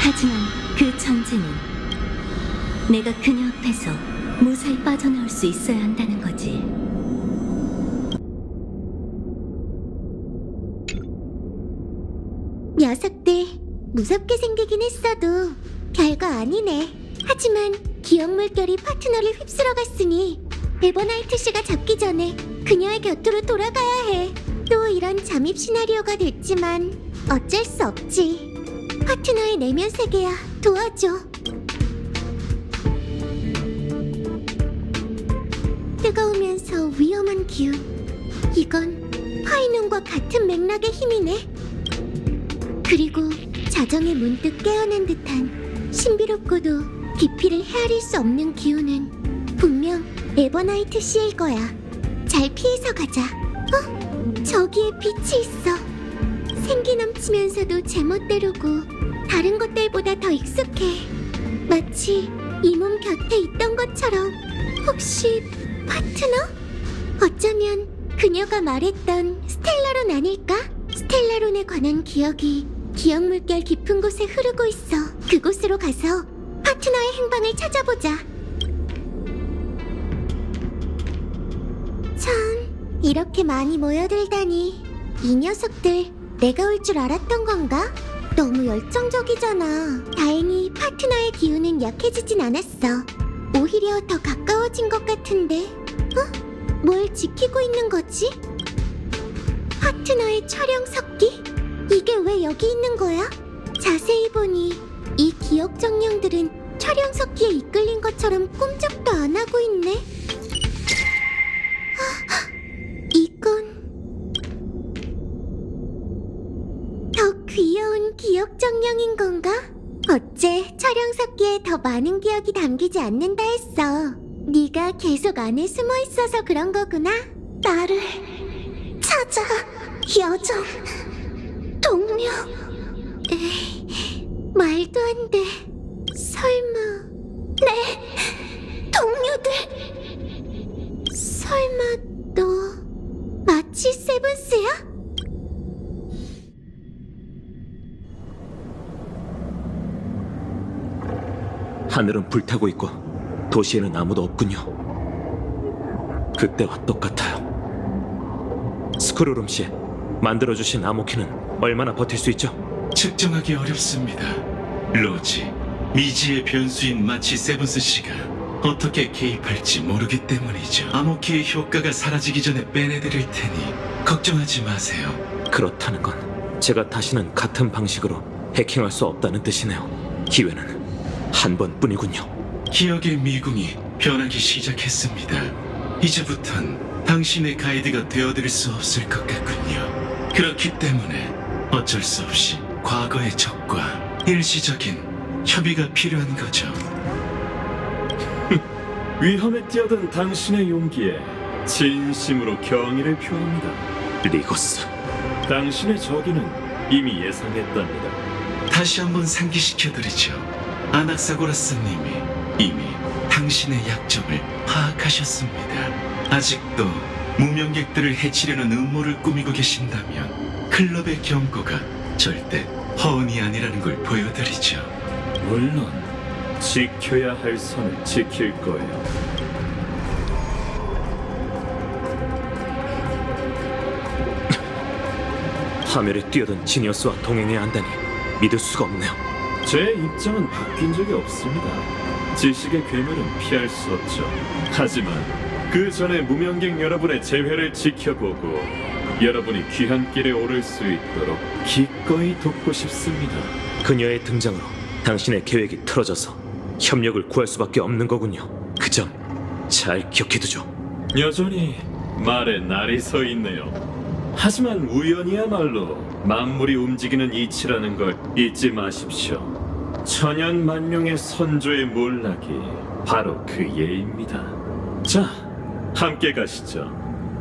하지만 그 전제는 내가 그녀 앞에서 무사히 빠져나올 수 있어야 한다는 거지. 녀석들 무섭게 생기긴 했어도 별거 아니네. 하지만 기억 물결이 파트너를 휩쓸어 갔으니 에버나이트 씨가 잡기 전에 그녀의 곁으로 돌아가야 해. 또 이런 잠입 시나리오가 됐지만 어쩔 수 없지. 파트너의 내면 세계야, 도와줘. 뜨거우면서 위험한 기운. 이건 파이논과 같은 맥락의 힘이네. 그리고 자정에 문득 깨어난 듯한 신비롭고도 깊이를 헤아릴 수 없는 기운은 분명 에버나이트 씨일 거야. 잘 피해서 가자. 저기에 빛이 있어. 생기 넘치면서도 제멋대로고 다른 것들보다 더 익숙해. 마치 이 몸 곁에 있던 것처럼. 혹시 파트너? 어쩌면 그녀가 말했던 스텔라론 아닐까? 스텔라론에 관한 기억이 기억 물결 깊은 곳에 흐르고 있어. 그곳으로 가서 파트너의 행방을 찾아보자. 참, 이렇게 많이 모여들다니. 이 녀석들 내가 올 줄 알았던 건가? 너무 열정적이잖아. 다행히 파트너의 기운은 약해지진 않았어. 오히려 더 가까워진 것 같은데. 뭘 지키고 있는 거지? 파트너의 촬영 석기? 이게 왜 여기 있는 거야? 자세히 보니 이 기억 정령들은 촬영 석기에 이끌린 것처럼 꼼짝도 안 하고 있네. 이건 더 귀여운 기억 정령인 건가? 어째 촬영 석기에 더 많은 기억이 담기지 않는다 했어. 네가 계속 안에 숨어 있어서 그런 거구나. 나를 찾아. 여정 동료. 에이, 말도 안 돼. 설마 내 동료들. 설마 너 마치 세븐스야? 하늘은 불타고 있고 도시에는 아무도 없군요. 그때와 똑같아요. 스크루룸 씨, 만들어주신 아모키는 얼마나 버틸 수 있죠? 측정하기 어렵습니다. 로지, 미지의 변수인 마치 세븐스 씨가 어떻게 개입할지 모르기 때문이죠. 아모키의 효과가 사라지기 전에 빼내드릴 테니 걱정하지 마세요. 그렇다는 건 제가 다시는 같은 방식으로 해킹할 수 없다는 뜻이네요. 기회는 한 번뿐이군요. 기억의 미궁이 변하기 시작했습니다. 이제부턴 당신의 가이드가 되어드릴 수 없을 것 같군요. 그렇기 때문에 어쩔 수 없이 과거의 적과 일시적인 협의가 필요한 거죠. 위험에 뛰어든 당신의 용기에 진심으로 경의를 표합니다. 리고스, 당신의 적이는 이미 예상했답니다. 다시 한번 상기시켜드리죠. 아낙사고라스님이 이미 당신의 약점을 파악하셨습니다. 아직도 무명객들을 해치려는 음모를 꾸미고 계신다면 클럽의 경고가 절대 허언이 아니라는 걸 보여드리죠. 물론 지켜야 할 선을 지킬 거예요. 파멸에 뛰어든 지니어스와 동행해야 한다니 믿을 수가 없네요. 제 입장은 바뀐 적이 없습니다. 지식의 괴멸은 피할 수 없죠. 하지만 그 전에 무명객 여러분의 재회를 지켜보고 여러분이 귀한 길에 오를 수 있도록 기꺼이 돕고 싶습니다. 그녀의 등장으로 당신의 계획이 틀어져서 협력을 구할 수밖에 없는 거군요. 그 점 잘 기억해두죠. 여전히 말에 날이 서 있네요. 하지만 우연이야말로 만물이 움직이는 이치라는 걸 잊지 마십시오. 천연 만룡의 선조의 몰락이 바로 그 예입니다. 자, 함께 가시죠.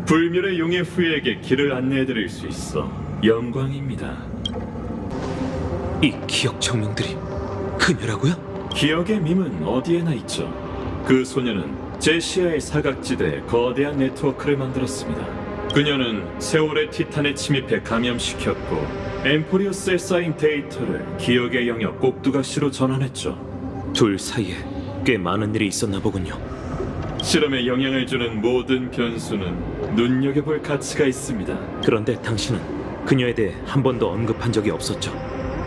불멸의 용의 후예에게 길을 안내해드릴 수 있어 영광입니다. 이 기억 증명들이 그녀라고요? 기억의 밈은 어디에나 있죠. 그 소녀는 제 시야의 사각지대에 거대한 네트워크를 만들었습니다. 그녀는 세월의 티탄에 침입해 감염시켰고 엠포리어스에 쌓인 데이터를 기억의 영역 꼭두가시로 전환했죠. 둘 사이에 꽤 많은 일이 있었나 보군요. 실험에 영향을 주는 모든 변수는 눈여겨볼 가치가 있습니다. 그런데 당신은 그녀에 대해 한 번도 언급한 적이 없었죠.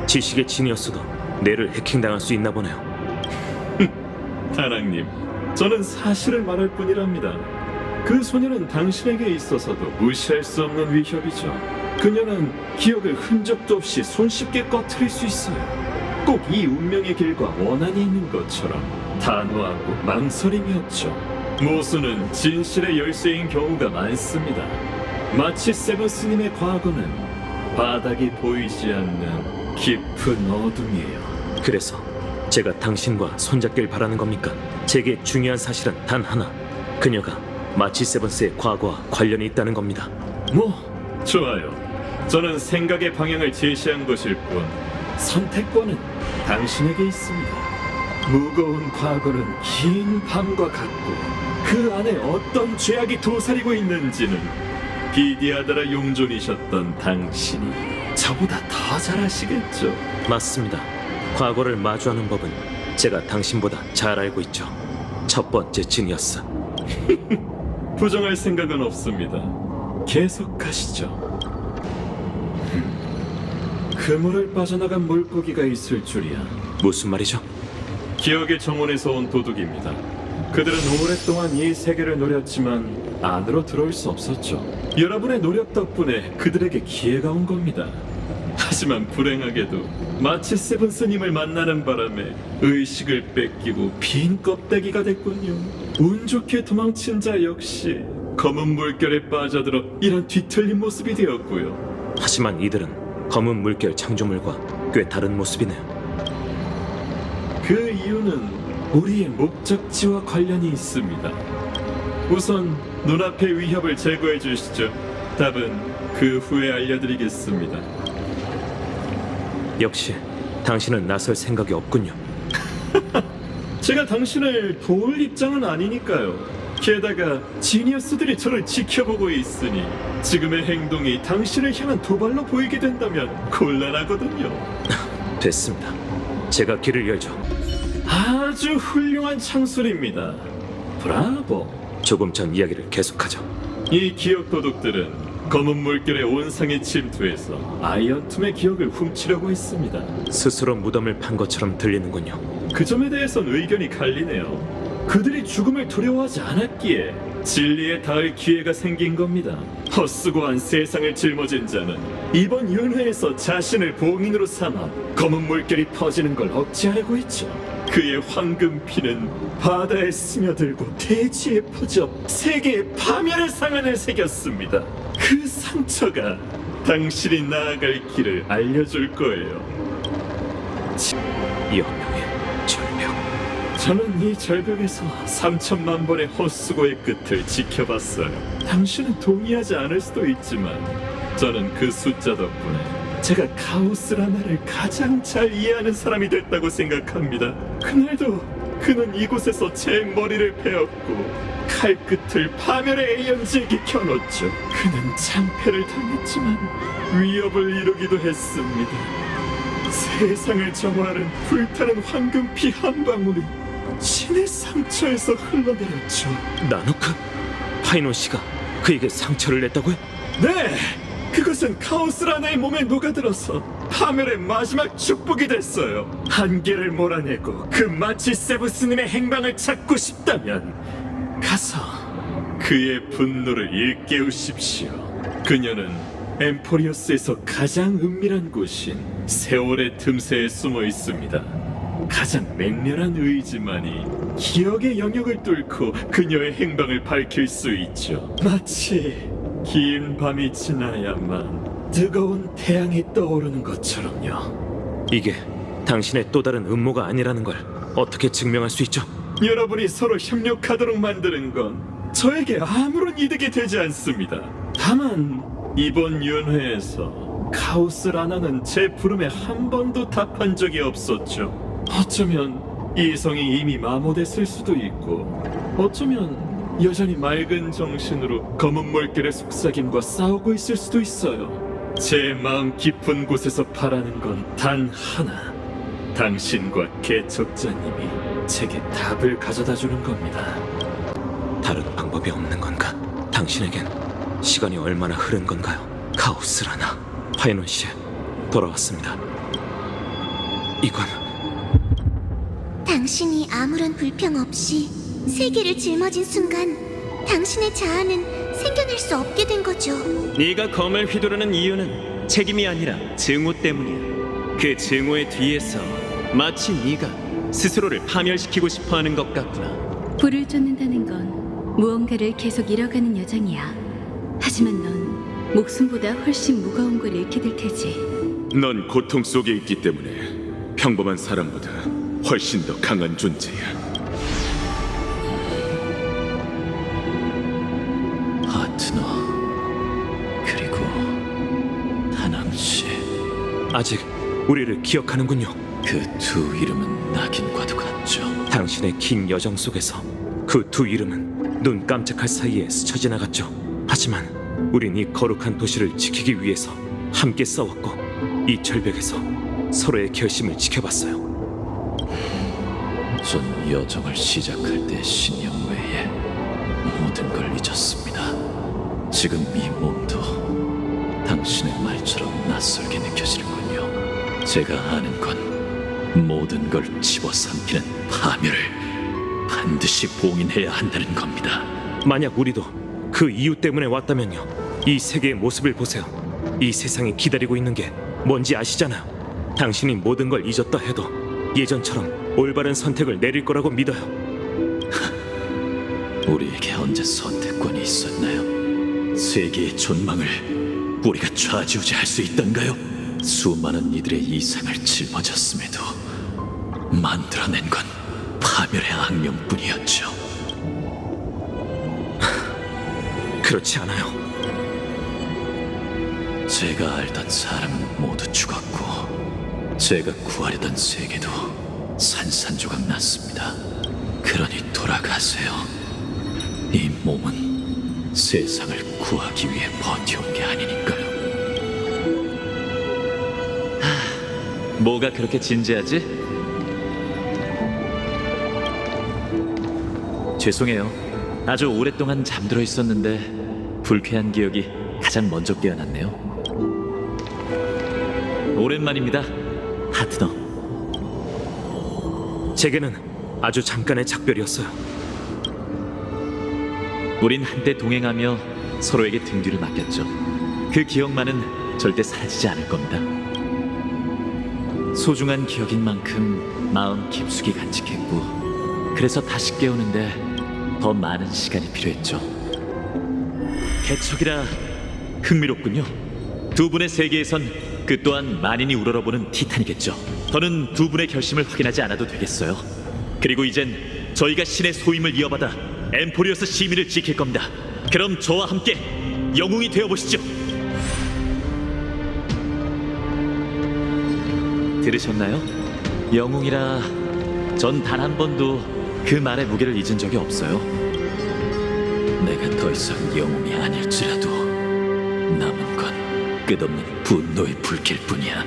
지식의 지니어스도 뇌를 해킹당할 수 있나 보네요. 다낭님, 저는 사실을 말할 뿐이랍니다. 그 소녀는 당신에게 있어서도 무시할 수 없는 위협이죠. 그녀는 기억을 흔적도 없이 손쉽게 꺼트릴 수 있어요. 꼭 이 운명의 길과 원한이 있는 것처럼 단호하고 망설임이었죠. 모수는 진실의 열쇠인 경우가 많습니다. 마치 세븐스님의 과거는 바닥이 보이지 않는 깊은 어둠이에요. 그래서 제가 당신과 손잡길 바라는 겁니까? 제게 중요한 사실은 단 하나. 그녀가 마치 세븐스의 과거와 관련이 있다는 겁니다. 뭐, 좋아요. 저는 생각의 방향을 제시한 것일 뿐 선택권은 당신에게 있습니다. 무거운 과거는 긴 밤과 같고 그 안에 어떤 죄악이 도사리고 있는지는 비디아다라 용존이셨던 당신이 저보다 더 잘 아시겠죠. 맞습니다. 과거를 마주하는 법은 제가 당신보다 잘 알고 있죠. 첫 번째 지니어스. 부정할 생각은 없습니다. 계속 가시죠. 그물을 빠져나간 물고기가 있을 줄이야. 무슨 말이죠? 기억의 정원에서 온 도둑입니다. 그들은 오랫동안 이 세계를 노렸지만 안으로 들어올 수 없었죠. 여러분의 노력 덕분에 그들에게 기회가 온 겁니다. 하지만 불행하게도 마치 세븐스님을 만나는 바람에 의식을 뺏기고 빈 껍데기가 됐군요. 운 좋게 도망친 자 역시 검은 물결에 빠져들어 이런 뒤틀린 모습이 되었고요. 하지만 이들은 검은 물결 창조물과 꽤 다른 모습이네요. 그 이유는 우리의 목적지와 관련이 있습니다. 우선 눈앞의 위협을 제거해 주시죠. 답은 그 후에 알려드리겠습니다. 역시 당신은 나설 생각이 없군요. 제가 당신을 도울 입장은 아니니까요. 게다가 지니어스들이 저를 지켜보고 있으니 지금의 행동이 당신을 향한 도발로 보이게 된다면 곤란하거든요. 됐습니다. 제가 길을 열죠. 아주 훌륭한 창술입니다. 브라보. 조금 전 이야기를 계속하죠. 이 기억 도둑들은 검은 물결의 온상에 침투해서 아이언툼의 기억을 훔치려고 했습니다. 스스로 무덤을 판 것처럼 들리는군요. 그 점에 대해선 의견이 갈리네요. 그들이 죽음을 두려워하지 않았기에 진리에 닿을 기회가 생긴 겁니다. 헛수고한 세상을 짊어진 자는 이번 윤회에서 자신을 봉인으로 삼아 검은 물결이 퍼지는 걸 억제하려고 했죠. 그의 황금피는 바다에 스며들고 대지에 퍼져 세계의 파멸의 상흔을 새겼습니다. 그 상처가 당신이 나아갈 길을 알려줄 거예요. 영영의 절벽. 저는 이 절벽에서 3천만 번의 헛수고의 끝을 지켜봤어요. 당신은 동의하지 않을 수도 있지만 저는 그 숫자 덕분에 제가 카오스라나를 가장 잘 이해하는 사람이 됐다고 생각합니다. 그날도 그는 이곳에서 제 머리를 베었고 칼끝을 파멸의 에이언즈에게 겨눴죠. 그는 창패를 당했지만 위협을 이루기도 했습니다. 세상을 점화하는 불타는 황금피 한 방울이 신의 상처에서 흘러내렸죠. 나노크? 파이논 씨가 그에게 상처를 냈다고요? 네! 그것은 카오스라나의 몸에 녹아들어서 파멸의 마지막 축복이 됐어요. 한계를 몰아내고 그 마치 세부스님의 행방을 찾고 싶다면 가서 그의 분노를 일깨우십시오. 그녀는 엠포리어스에서 가장 은밀한 곳인 세월의 틈새에 숨어 있습니다. 가장 맹렬한 의지만이 기억의 영역을 뚫고 그녀의 행방을 밝힐 수 있죠. 마치 긴 밤이 지나야만 뜨거운 태양이 떠오르는 것처럼요. 이게 당신의 또 다른 음모가 아니라는 걸 어떻게 증명할 수 있죠? 여러분이 서로 협력하도록 만드는 건 저에게 아무런 이득이 되지 않습니다. 다만 이번 윤회에서 카오스 라나는 제 부름에 한 번도 답한 적이 없었죠. 어쩌면 이성이 이미 마모됐을 수도 있고 어쩌면 여전히 맑은 정신으로 검은 물결의 속삭임과 싸우고 있을 수도 있어요. 제 마음 깊은 곳에서 바라는 건 단 하나. 당신과 개척자님이 제게 답을 가져다 주는 겁니다. 다른 방법이 없는 건가? 당신에겐 시간이 얼마나 흐른 건가요? 카오스라나 파이논 씨 돌아왔습니다. 이건 당신이 아무런 불평 없이 세계를 짊어진 순간 당신의 자아는 생겨날 수 없게 된 거죠. 네가 검을 휘두르는 이유는 책임이 아니라 증오 때문이야. 그 증오의 뒤에서 마치 네가 스스로를 파멸시키고 싶어하는 것 같구나. 불을 쫓는다는 건 무언가를 계속 잃어가는 여정이야. 하지만 넌 목숨보다 훨씬 무거운 걸 잃게 될 테지. 넌 고통 속에 있기 때문에 평범한 사람보다 훨씬 더 강한 존재야. 하트너 그리고 다낭씨 아직 우리를 기억하는군요. 그 두 이름은 낙인과도 같죠. 당신의 긴 여정 속에서 그 두 이름은 눈 깜짝할 사이에 스쳐 지나갔죠. 하지만 우린 이 거룩한 도시를 지키기 위해서 함께 싸웠고 이 절벽에서 서로의 결심을 지켜봤어요. 전 여정을 시작할 때 신념 외에 모든 걸 잊었습니다. 지금 이 몸도 당신의 말처럼 낯설게 느껴지는군요. 제가 아는 건 모든 걸 집어삼키는 파멸을 반드시 봉인해야 한다는 겁니다. 만약 우리도 그 이유 때문에 왔다면요. 이 세계의 모습을 보세요. 이 세상이 기다리고 있는 게 뭔지 아시잖아요. 당신이 모든 걸 잊었다 해도 예전처럼 올바른 선택을 내릴 거라고 믿어요. 우리에게 언제 선택권이 있었나요? 세계의 존망을 우리가 좌지우지할 수 있던가요? 수많은 이들의 이상을 짊어졌음에도 만들어낸 건 파멸의 악명뿐이었죠. 그렇지 않아요. 제가 알던 사람은 모두 죽었고 제가 구하려던 세계도 산산조각 났습니다. 그러니 돌아가세요. 이 몸은 세상을 구하기 위해 버텨온 게 아니니까요. 뭐가 그렇게 진지하지? 죄송해요. 아주 오랫동안 잠들어 있었는데 불쾌한 기억이 가장 먼저 깨어났네요. 오랜만입니다, 하트너. 제게는 아주 잠깐의 작별이었어요. 우린 한때 동행하며 서로에게 등 뒤를 맡겼죠. 그 기억만은 절대 사라지지 않을 겁니다. 소중한 기억인 만큼 마음 깊숙이 간직했고 그래서 다시 깨우는데 더 많은 시간이 필요했죠. 개척이라 흥미롭군요. 두 분의 세계에선 그 또한 만인이 우러러보는 티탄이겠죠. 더는 두 분의 결심을 확인하지 않아도 되겠어요. 그리고 이젠 저희가 신의 소임을 이어받아 엠포리어스 시민을 지킬 겁니다. 그럼 저와 함께 영웅이 되어보시죠. 들으셨나요? 영웅이라 전 단 한 번도 그 말의 무게를 잊은 적이 없어요. 내가 더 이상 영웅이 아닐지라도 남은 건 끝없는 분노의 불길 뿐이야.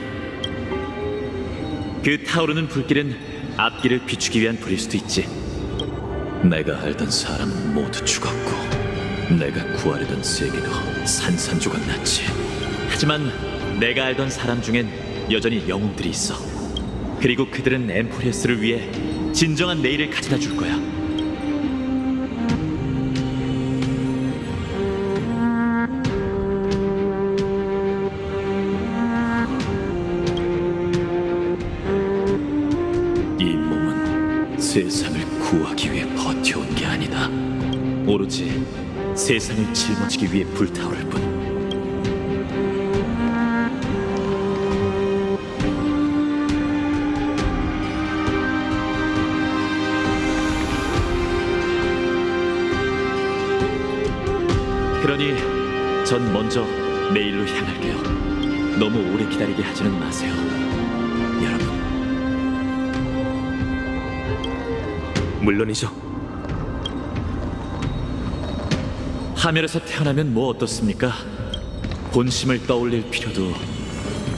그 타오르는 불길은 앞길을 비추기 위한 불일 수도 있지. 내가 알던 사람은 모두 죽었고 내가 구하려던 세계도 산산조각 났지. 하지만 내가 알던 사람 중엔 여전히 영웅들이 있어. 그리고 그들은 엠포리어스를 위해 진정한 내일을 가져다 줄 거야. 이 몸은 세상을 구하기 위해 버텨온 게 아니다. 오로지 세상을 짊어지기 위해 불타오를 뿐. 그러니 전 먼저 내일로 향할게요. 너무 오래 기다리게 하지는 마세요, 여러분. 물론이죠. 하멜에서 태어나면 뭐 어떻습니까? 본심을 떠올릴 필요도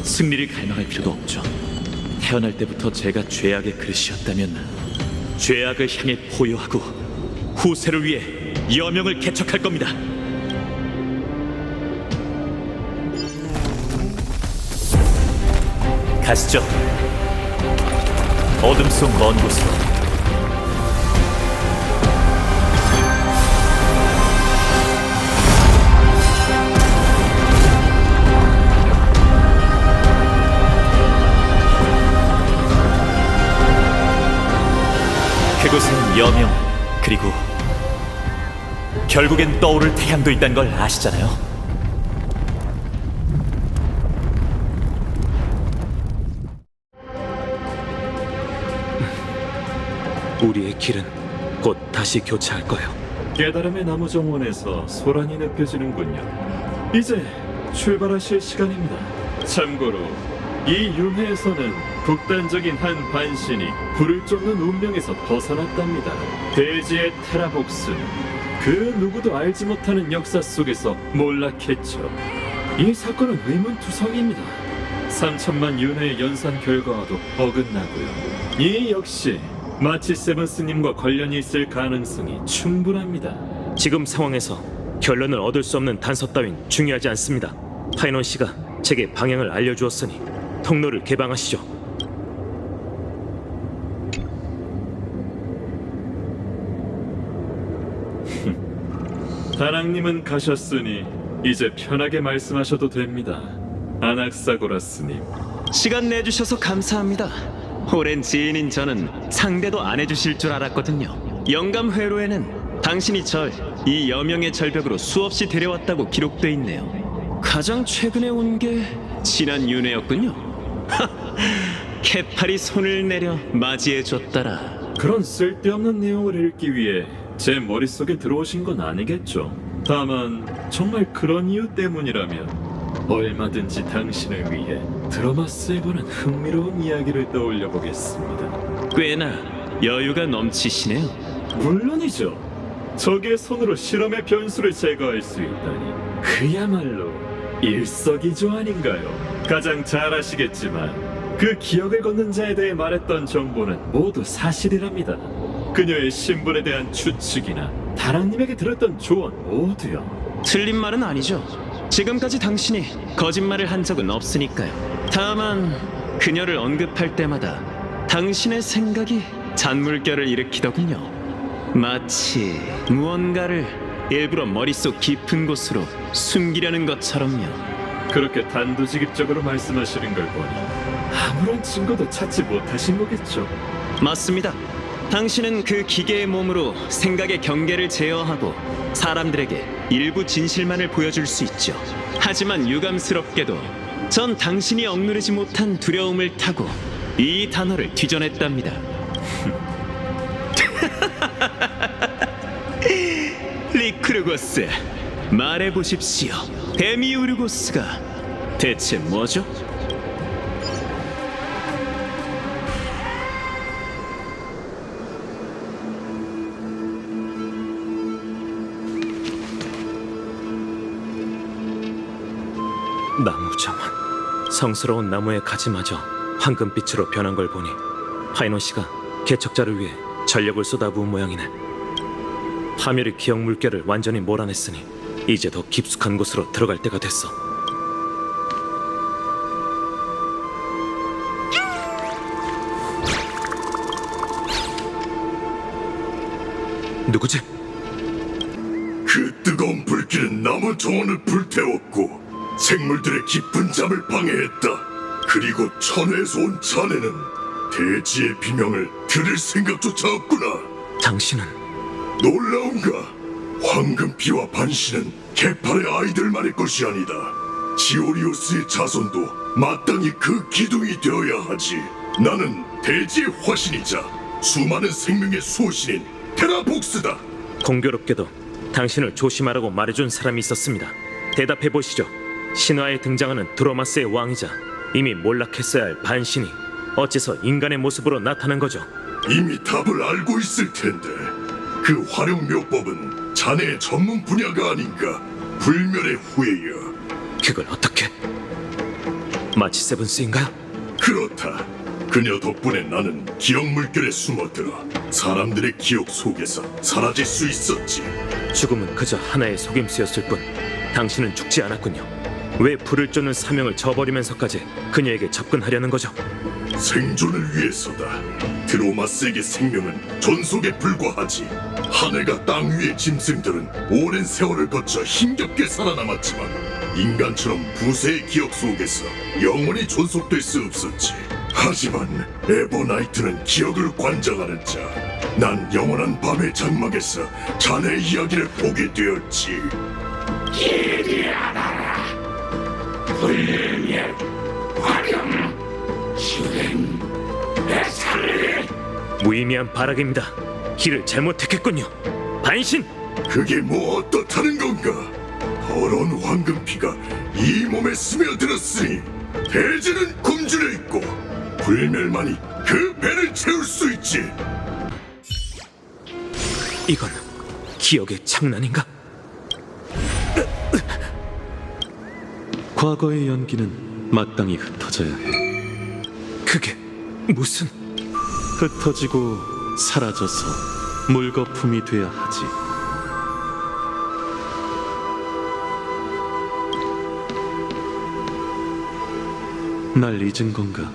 승리를 갈망할 필요도 없죠. 태어날 때부터 제가 죄악의 그릇이었다면 죄악을 향해 포효하고 후세를 위해 여명을 개척할 겁니다. 가시죠. 어둠 속 먼 곳으로. 그곳은 여명, 그리고 결국엔 떠오를 태양도 있다는 걸 아시잖아요. 우리의 길은 곧 다시 교차할 거예요. 깨달음의 나무 정원에서 소란이 느껴지는군요. 이제 출발하실 시간입니다. 참고로 이 융해에서는 극단적인 한 반신이 불을 쫓는 운명에서 벗어났답니다. 대지의 테라복스, 그 누구도 알지 못하는 역사 속에서 몰락했죠. 이 사건은 의문투성입니다. 3천만 윤회의 연산 결과와도 어긋나고요. 이 역시 마치 세븐스님과 관련이 있을 가능성이 충분합니다. 지금 상황에서 결론을 얻을 수 없는 단서 따윈 중요하지 않습니다. 파이논 씨가 제게 방향을 알려주었으니 통로를 개방하시죠. 다낭님은 가셨으니 이제 편하게 말씀하셔도 됩니다. 아낙사고라스님. 시간 내주셔서 감사합니다. 오랜 지인인 저는 상대도 안 해주실 줄 알았거든요. 영감 회로에는 당신이 절 이 여명의 절벽으로 수없이 데려왔다고 기록돼 있네요. 가장 최근에 온 게 지난 윤회였군요. 캐팔이 손을 내려 맞이해줬더라. 그런 쓸데없는 내용을 읽기 위해 제 머릿속에 들어오신 건 아니겠죠. 다만 정말 그런 이유 때문이라면 얼마든지 당신을 위해 드라마스에 관한 흥미로운 이야기를 떠올려 보겠습니다. 꽤나 여유가 넘치시네요. 물론이죠. 적의 손으로 실험의 변수를 제거할 수 있다니 그야말로 일석이조 아닌가요? 가장 잘 아시겠지만 그 기억을 걷는 자에 대해 말했던 정보는 모두 사실이랍니다. 그녀의 신분에 대한 추측이나 다랑님에게 들었던 조언 모두요. 틀린 말은 아니죠. 지금까지 당신이 거짓말을 한 적은 없으니까요. 다만 그녀를 언급할 때마다 당신의 생각이 잔물결을 일으키더군요. 마치 무언가를 일부러 머릿속 깊은 곳으로 숨기려는 것처럼요. 그렇게 단도직입적으로 말씀하시는 걸 보니 아무런 증거도 찾지 못하신 거겠죠. 맞습니다. 당신은 그 기계의 몸으로 생각의 경계를 제어하고 사람들에게 일부 진실만을 보여줄 수 있죠. 하지만 유감스럽게도 전 당신이 억누르지 못한 두려움을 타고 이 단어를 뒤져냈답니다. 리크루고스, 말해보십시오. 데미우르고스가 대체 뭐죠? 나무 정원. 성스러운 나무의 가지마저 황금빛으로 변한 걸 보니 파이논 씨가 개척자를 위해 전력을 쏟아부은 모양이네. 파멸이 기억 물결을 완전히 몰아냈으니 이제 더 깊숙한 곳으로 들어갈 때가 됐어. 누구지? 그 뜨거운 불길은 나무 정원을 불태웠고 생물들의 깊은 잠을 방해했다. 그리고 천회에서 온 자네는 대지의 비명을 들을 생각조차 없구나. 당신은 놀라운가? 황금피와 반신은 개팔의 아이들만의 것이 아니다. 지오리오스의 자손도 마땅히 그 기둥이 되어야 하지. 나는 대지의 화신이자 수많은 생명의 수호신인 테라복스다. 공교롭게도 당신을 조심하라고 말해준 사람이 있었습니다. 대답해 보시죠. 신화에 등장하는 드로마스의 왕이자 이미 몰락했어야 할 반신이 어째서 인간의 모습으로 나타난 거죠? 이미 답을 알고 있을 텐데 그 활용 묘법은 자네의 전문 분야가 아닌가. 불멸의 후예야. 그걸 어떻게? 마치 세븐스인가요? 그렇다. 그녀 덕분에 나는 기억 물결에 숨어들어 사람들의 기억 속에서 사라질 수 있었지. 죽음은 그저 하나의 속임수였을 뿐 당신은 죽지 않았군요. 왜 불을 쫓는 사명을 저버리면서까지 그녀에게 접근하려는 거죠? 생존을 위해서다. 드로마스에게 생명은 존속에 불과하지. 하늘과 땅 위의 짐승들은 오랜 세월을 거쳐 힘겹게 살아남았지만 인간처럼 부세의 기억 속에서 영원히 존속될 수 없었지. 하지만 에버나이트는 기억을 관장하는 자. 난 영원한 밤의 장막에서 자네의 이야기를 보게 되었지. 무의미한 발악입니다. 길을 잘못했겠군요. 반신! 그게 뭐 어떻다는 건가? 더러운 황금피가 이 몸에 스며들었으니 대지는 굶주려 있고 불멸만이 그 배를 채울 수 있지. 이건 기억의 장난인가? 과거의 연기는 마땅히 흩어져야 해. 그게 무슨... 흩어지고 사라져서 물거품이 돼야 하지. 날 잊은 건가?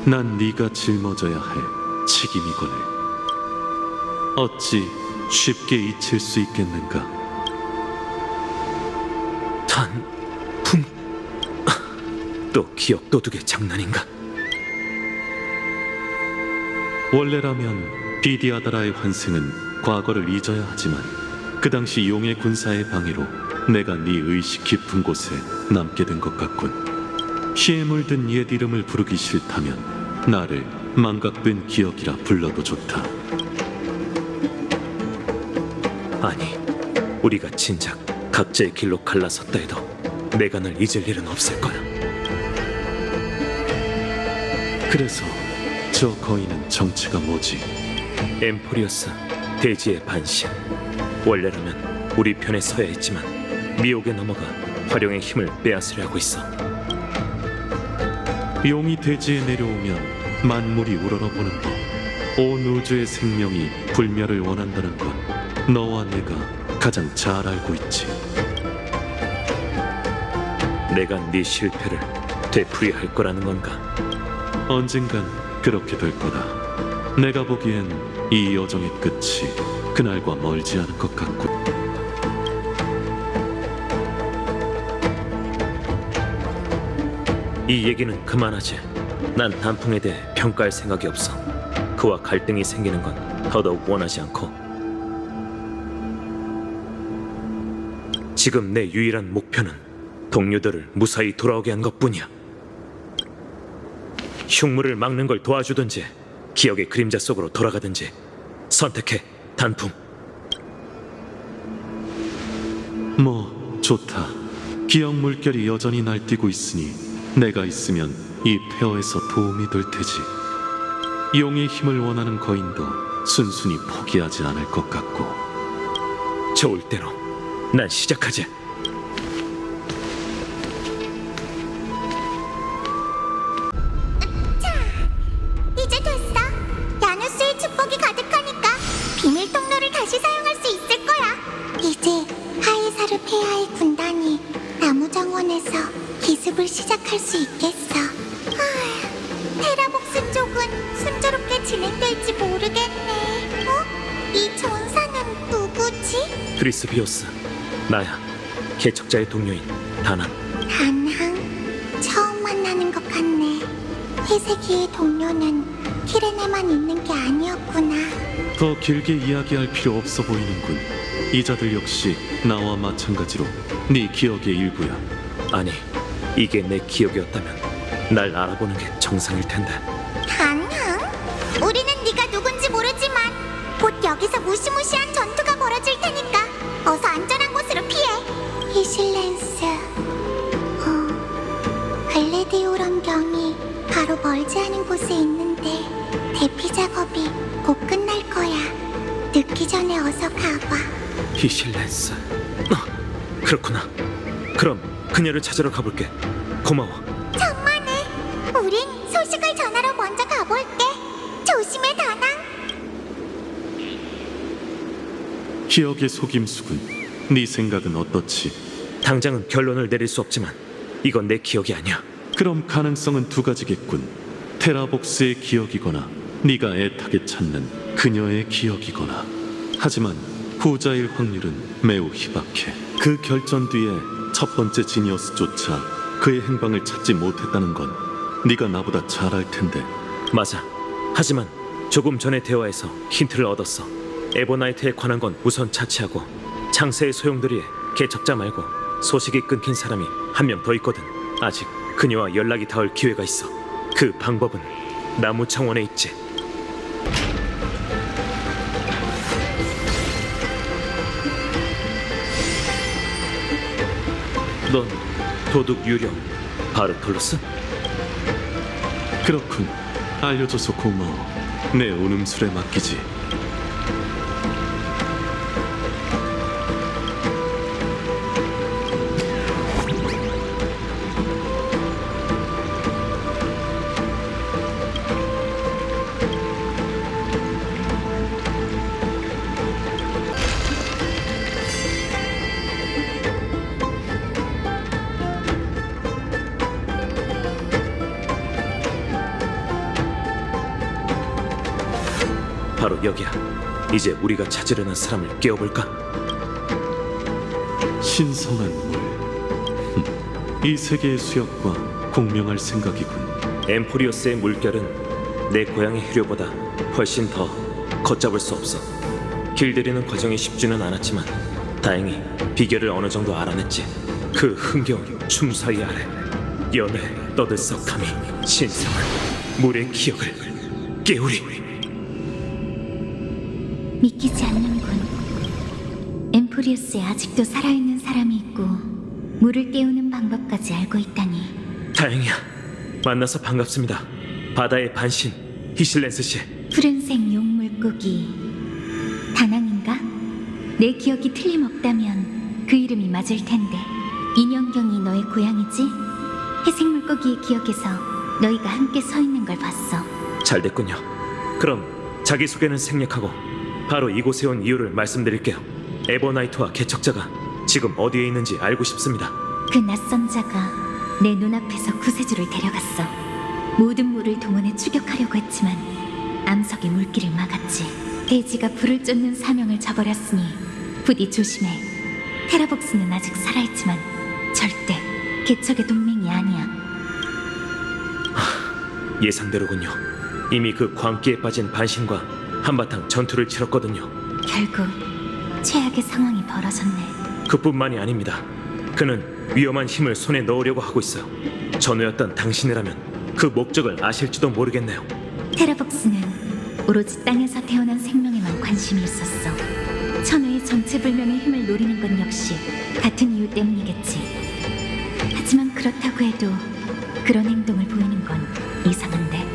난 네가 짊어져야 할 책임이거늘. 어찌 쉽게 잊힐 수 있겠는가? 단풍... 또 기억 도둑의 장난인가? 원래라면 비디아다라의 환생은 과거를 잊어야 하지만 그 당시 용의 군사의 방해로 내가 네 의식 깊은 곳에 남게 된 것 같군. 피에 물든 옛 이름을 부르기 싫다면 나를 망각된 기억이라 불러도 좋다. 아니, 우리가 진작 각자의 길로 갈라섰다 해도 내가 널 잊을 일은 없을 거야. 그래서 저 거인은 정체가 뭐지? 엠포리어스, 대지의 반신. 원래라면 우리 편에 서야 했지만 미혹에 넘어가 활용의 힘을 빼앗으려 하고 있어. 용이 대지에 내려오면 만물이 우러러보는 법. 온 우주의 생명이 불멸을 원한다는 건 너와 내가 가장 잘 알고 있지. 내가 네 실패를 되풀이할 거라는 건가? 언젠간 그렇게 될 거다. 내가 보기엔 이 여정의 끝이 그날과 멀지 않은 것 같고. 이 얘기는 그만하지. 난 단풍에 대해 평가할 생각이 없어. 그와 갈등이 생기는 건 더더욱 원하지 않고. 지금 내 유일한 목표는 동료들을 무사히 돌아오게 한 것뿐이야. 흉물을 막는 걸 도와주든지 기억의 그림자 속으로 돌아가든지 선택해, 단풍. 뭐 좋다. 기억 물결이 여전히 날뛰고 있으니 내가 있으면 이 폐허에서 도움이 될 테지. 용의 힘을 원하는 거인도 순순히 포기하지 않을 것 같고. 좋을 대로 난 시작하지. 수 있겠어. 테라복스 쪽은 순조롭게 진행될지 모르겠네. 이 전사는 누구지? 드리스비오스, 나야. 개척자의 동료인 다낭. 다낭, 처음 만나는 것 같네. 회색이의 동료는 키레네만 있는 게 아니었구나. 더 길게 이야기할 필요 없어 보이는군. 이자들 역시 나와 마찬가지로 네 기억의 일부야. 아니, 이게 내 기억이었다면 날 알아보는 게 정상일 텐데. 다낭? 우리는 네가 누군지 모르지만 곧 여기서 무시무시한 전투가 벌어질 테니까 어서 안전한 곳으로 피해. 히실렌스. 글래디오런 경이 바로 멀지 않은 곳에 있는데 대피 작업이 곧 끝날 거야. 늦기 전에 어서 가봐. 히실렌스. 그렇구나. 그럼 그녀를 찾으러 가볼게. 고마워. 천만에. 우린 소식을 전하러 먼저 가볼게. 조심해, 다낭. 기억의 속임수군. 네 생각은 어떻지? 당장은 결론을 내릴 수 없지만 이건 내 기억이 아니야. 그럼 가능성은 두 가지겠군. 테라복스의 기억이거나 네가 애타게 찾는 그녀의 기억이거나. 하지만 후자일 확률은 매우 희박해. 그 결전 뒤에 첫 번째 지니어스조차 그의 행방을 찾지 못했다는 건 네가 나보다 잘 알 텐데. 맞아. 하지만 조금 전의 대화에서 힌트를 얻었어. 에버나이트에 관한 건 우선 차치하고 창세의 소용돌이에 개척자 말고 소식이 끊긴 사람이 한 명 더 있거든. 아직 그녀와 연락이 닿을 기회가 있어. 그 방법은 나무 창원에 있지. 넌 도둑 유령 바르톨루스? 그렇군. 알려줘서 고마워. 내 운음술에 맡기지. 바로 여기야. 이제 우리가 찾으려는 사람을 깨워볼까? 신성한 물. 이 세계의 수역과 공명할 생각이군. 엠포리오스의 물결은 내 고향의 해류보다 훨씬 더 걷잡을 수 없어. 길들이는 과정이 쉽지는 않았지만 다행히 비결을 어느 정도 알아냈지. 그 흥겨운 춤사위 아래 연애 떠들썩함이 신성한 물의 기억을 깨우리. 믿기지 않는군. 엠포리우스에 아직도 살아있는 사람이 있고 물을 깨우는 방법까지 알고 있다니. 다행이야. 만나서 반갑습니다. 바다의 반신 히실렌스 씨. 푸른색 용물고기 다낭인가? 내 기억이 틀림없다면 그 이름이 맞을 텐데. 인형경이 너의 고향이지? 회색 물고기의 기억에서 너희가 함께 서 있는 걸 봤어. 잘 됐군요. 그럼 자기소개는 생략하고 바로 이곳에 온 이유를 말씀드릴게요. 에버나이트와 개척자가 지금 어디에 있는지 알고 싶습니다. 그 낯선 자가 내 눈앞에서 구세주를 데려갔어. 모든 물을 동원해 추격하려고 했지만 암석이 물길을 막았지. 대지가 불을 쫓는 사명을 저버렸으니 부디 조심해. 테라복스는 아직 살아있지만 절대 개척의 동맹이 아니야. 예상대로군요. 이미 그 광기에 빠진 반신과 한바탕 전투를 치렀거든요. 결국 최악의 상황이 벌어졌네. 그뿐만이 아닙니다. 그는 위험한 힘을 손에 넣으려고 하고 있어요. 전우였던 당신이라면 그 목적을 아실지도 모르겠네요. 테라복스는 오로지 땅에서 태어난 생명에만 관심이 있었어. 천우의 정체불명의 힘을 노리는 건 역시 같은 이유 때문이겠지. 하지만 그렇다고 해도 그런 행동을 보이는 건 이상한데.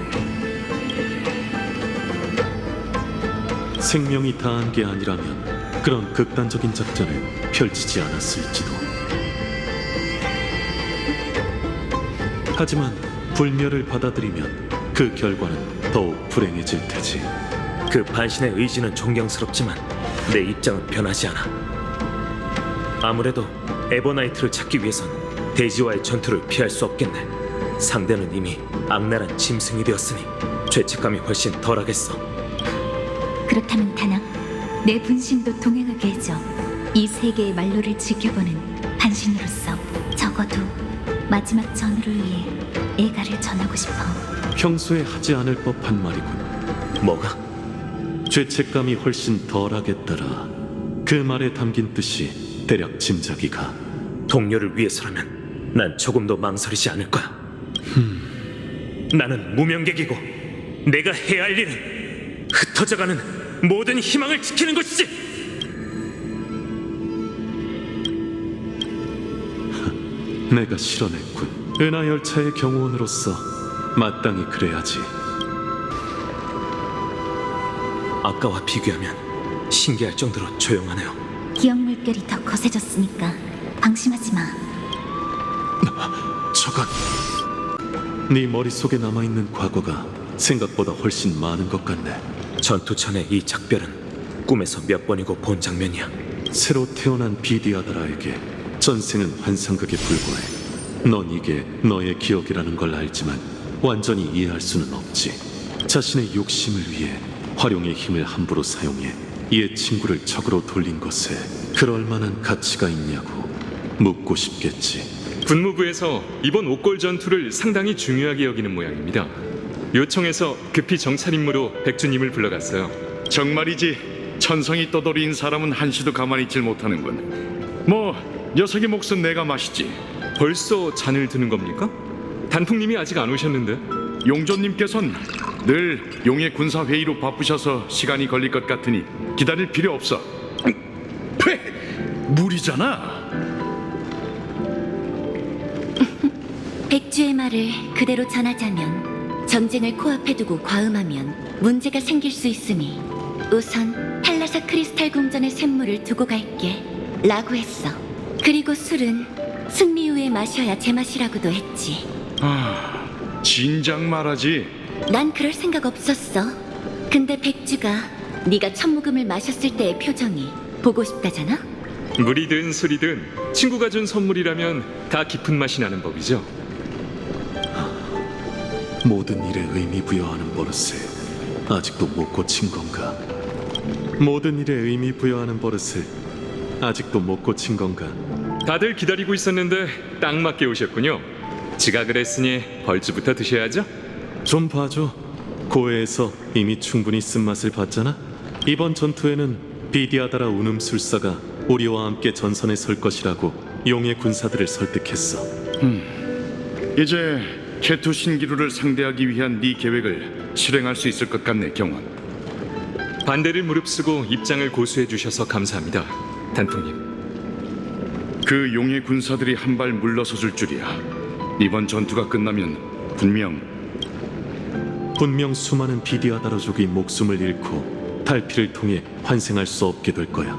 생명이 다한 게 아니라면 그런 극단적인 작전을 펼치지 않았을지도. 하지만 불멸을 받아들이면 그 결과는 더욱 불행해질 테지. 그 반신의 의지는 존경스럽지만 내 입장은 변하지 않아. 아무래도 에버나이트를 찾기 위해선 대지와의 전투를 피할 수 없겠네. 상대는 이미 악랄한 짐승이 되었으니 죄책감이 훨씬 덜하겠어. 그렇다면 다낭, 내 분신도 동행하게 해줘. 이 세계의 말로를 지켜보는 반신으로서 적어도 마지막 전우를 위해 애가를 전하고 싶어. 평소에 하지 않을 법한 말이군. 뭐가? 죄책감이 훨씬 덜하겠더라. 그 말에 담긴 뜻이 대략 짐작이 가. 동료를 위해서라면 난 조금도 망설이지 않을 거야. 나는 무명객이고 내가 해야 할 일은 흩어져가는 모든 희망을 지키는 것이지. 내가 실현했군. 은하열차의 경호원으로서 마땅히 그래야지. 아까와 비교하면 신기할 정도로 조용하네요. 기억 물결이 더 거세졌으니까 방심하지 마. 저건 네 머릿속에 남아있는 과거가 생각보다 훨씬 많은 것 같네. 전투 전의 이 작별은 꿈에서 몇 번이고 본 장면이야. 새로 태어난 비디아다라에게 전생은 환상극에 불과해. 넌 이게 너의 기억이라는 걸 알지만 완전히 이해할 수는 없지. 자신의 욕심을 위해 활용의 힘을 함부로 사용해 옛 친구를 적으로 돌린 것에 그럴 만한 가치가 있냐고 묻고 싶겠지. 군무부에서 이번 옥골 전투를 상당히 중요하게 여기는 모양입니다. 요청해서 급히 정찰 임무로 백주님을 불러갔어요. 정말이지. 천성이 떠돌이인 사람은 한시도 가만히 있질 못하는군. 뭐 녀석의 몫은 내가 마시지. 벌써 잔을 드는 겁니까? 단풍님이 아직 안 오셨는데. 용조님께선 늘 용의 군사 회의로 바쁘셔서 시간이 걸릴 것 같으니 기다릴 필요 없어. 퇴! 무리잖아. 백주의 말을 그대로 전하자면 전쟁을 코앞에 두고 과음하면 문제가 생길 수 있으니 우선 탈라사 크리스탈 궁전의 샘물을 두고 갈게 라고 했어. 그리고 술은 승리 후에 마셔야 제맛이라고도 했지. 진작 말하지. 난 그럴 생각 없었어. 근데 백주가 네가 첫 모금을 마셨을 때의 표정이 보고 싶다잖아? 물이든 술이든 친구가 준 선물이라면 다 깊은 맛이 나는 법이죠. 모든 일에 의미 부여하는 버릇을 아직도 못 고친 건가? 모든 일에 의미 부여하는 버릇을 아직도 못 고친 건가? 다들 기다리고 있었는데 딱 맞게 오셨군요. 지각을 했으니 벌주부터 드셔야죠. 좀 봐줘. 고해에서 이미 충분히 쓴맛을 봤잖아. 이번 전투에는 비디아다라 운음술사가 우리와 함께 전선에 설 것이라고 용의 군사들을 설득했어. 이제 케투 신기루를 상대하기 위한 네 계획을 실행할 수 있을 것 같네, 경원. 반대를 무릅쓰고 입장을 고수해 주셔서 감사합니다, 단풍님. 그 용의 군사들이 한 발 물러서줄 줄이야. 이번 전투가 끝나면 분명 수많은 비디아다라족이 목숨을 잃고 탈피를 통해 환생할 수 없게 될 거야.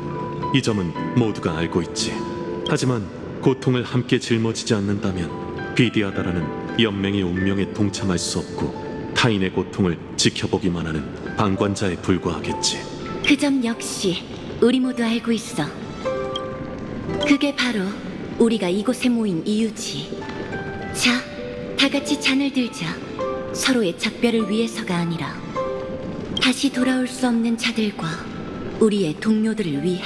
이 점은 모두가 알고 있지. 하지만 고통을 함께 짊어지지 않는다면 비디아다라는 연맹의 운명에 동참할 수 없고 타인의 고통을 지켜보기만 하는 방관자에 불과하겠지. 그 점 역시 우리 모두 알고 있어. 그게 바로 우리가 이곳에 모인 이유지. 자, 다 같이 잔을 들자. 서로의 작별을 위해서가 아니라 다시 돌아올 수 없는 자들과 우리의 동료들을 위해.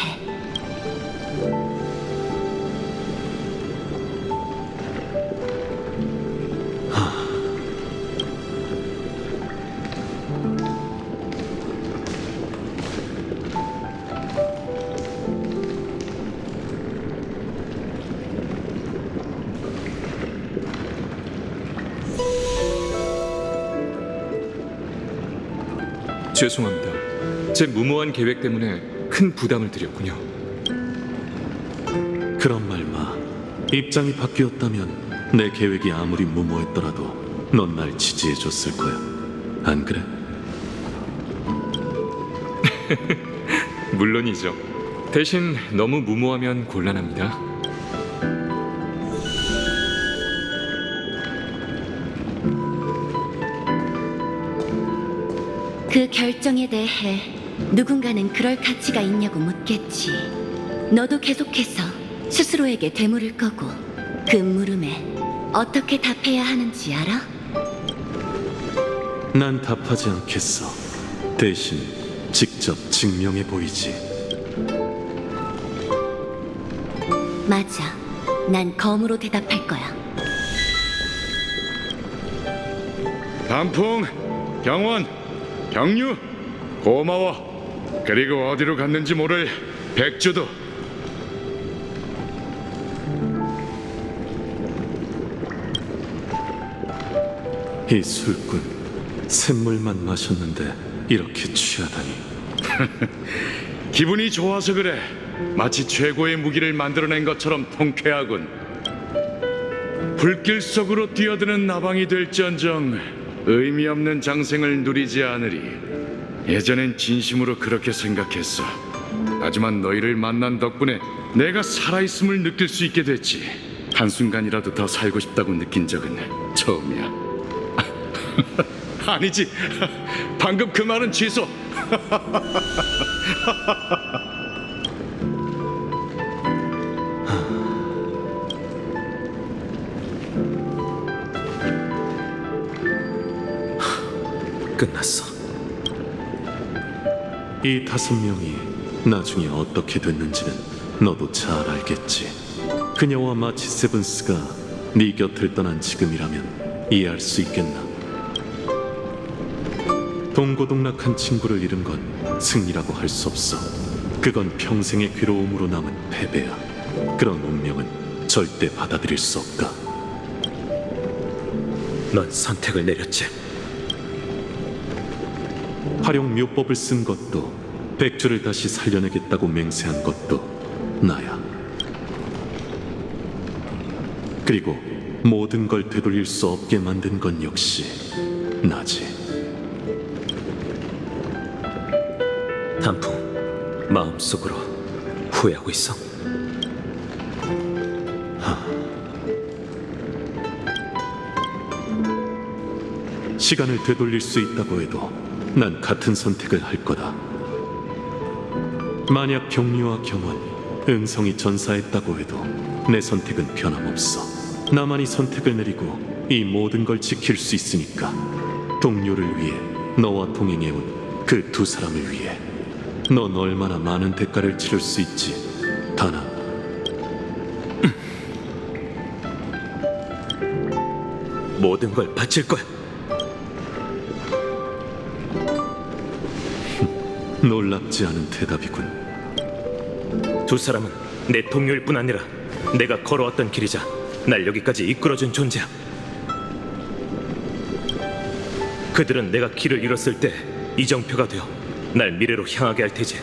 죄송합니다. 제 무모한 계획 때문에 큰 부담을 드렸군요. 그런 말 마. 입장이 바뀌었다면 내 계획이 아무리 무모했더라도 넌 날 지지해줬을 거야. 안 그래? 물론이죠. 대신 너무 무모하면 곤란합니다. 그 결정에 대해 누군가는 그럴 가치가 있냐고 묻겠지. 너도 계속해서 스스로에게 되물을 거고 그 물음에 어떻게 답해야 하는지 알아? 난 답하지 않겠어. 대신 직접 증명해 보이지. 맞아. 난 검으로 대답할 거야. 단풍, 경원, 경유, 고마워. 그리고 어디로 갔는지 모를 백주도. 이 술꾼, 샘물만 마셨는데 이렇게 취하다니. 기분이 좋아서 그래. 마치 최고의 무기를 만들어낸 것처럼 통쾌하군. 불길 속으로 뛰어드는 나방이 될지언정 의미 없는 장생을 누리지 않으리. 예전엔 진심으로 그렇게 생각했어. 하지만 너희를 만난 덕분에 내가 살아있음을 느낄 수 있게 됐지. 한순간이라도 더 살고 싶다고 느낀 적은 처음이야. 아니지. 방금 그 말은 취소. 끝났어. 이 5명이 나중에 어떻게 됐는지는 너도 잘 알겠지. 그녀와 마치 세븐스가 네 곁을 떠난 지금이라면 이해할 수 있겠나. 동고동락한 친구를 잃은 건 승리라고 할 수 없어. 그건 평생의 괴로움으로 남은 패배야. 그런 운명은 절대 받아들일 수 없다. 넌 선택을 내렸지. 활용 묘법을 쓴 것도, 백주를 다시 살려내겠다고 맹세한 것도 나야. 그리고 모든 걸 되돌릴 수 없게 만든 건 역시 나지. 단풍, 마음속으로 후회하고 있어? 시간을 되돌릴 수 있다고 해도 난 같은 선택을 할 거다. 만약 경류와 경원, 응성이 전사했다고 해도 내 선택은 변함없어. 나만이 선택을 내리고 이 모든 걸 지킬 수 있으니까. 동료를 위해, 너와 동행해온 그 2 사람을 위해. 넌 얼마나 많은 대가를 치를 수 있지, 다나. 모든 걸 바칠 거야. 놀랍지 않은 대답이군. 2 사람은 내 동료일 뿐 아니라 내가 걸어왔던 길이자 날 여기까지 이끌어준 존재야. 그들은 내가 길을 잃었을 때 이정표가 되어 날 미래로 향하게 할 테지.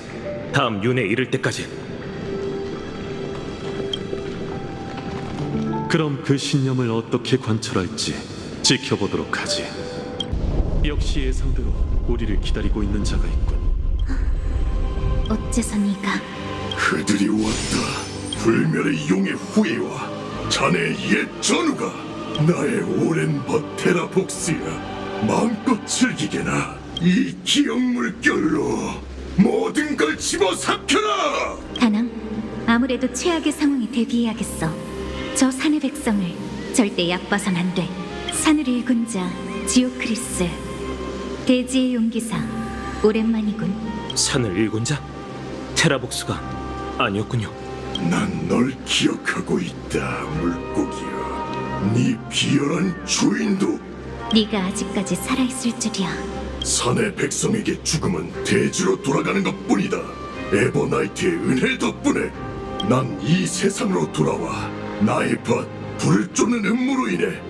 다음 윤회에 이를 때까지. 그럼 그 신념을 어떻게 관철할지 지켜보도록 하지. 역시 예상대로 우리를 기다리고 있는 자가 있군. 어째서 네가 그들이 왔다. 불멸의 용의 후예와 자네의 옛 전우가. 나의 오랜 버테라복스야. 마음껏 즐기게나. 이 기억 물결로 모든 걸 집어삼켜라. 다낭, 아무래도 최악의 상황에 대비해야겠어. 저 산의 백성을 절대 얕봐선 안 돼. 산을 읽은 자 지오크리스, 대지의 용기사, 오랜만이군. 산을 일군 자? 테라복수가 아니었군요. 난 널 기억하고 있다, 물고기야. 네 비열한 주인도. 네가 아직까지 살아있을 줄이야. 산의 백성에게 죽음은 대지로 돌아가는 것뿐이다. 에버나이트의 은혜 덕분에 난 이 세상으로 돌아와 나의 벗, 불을 쫓는 음모로 인해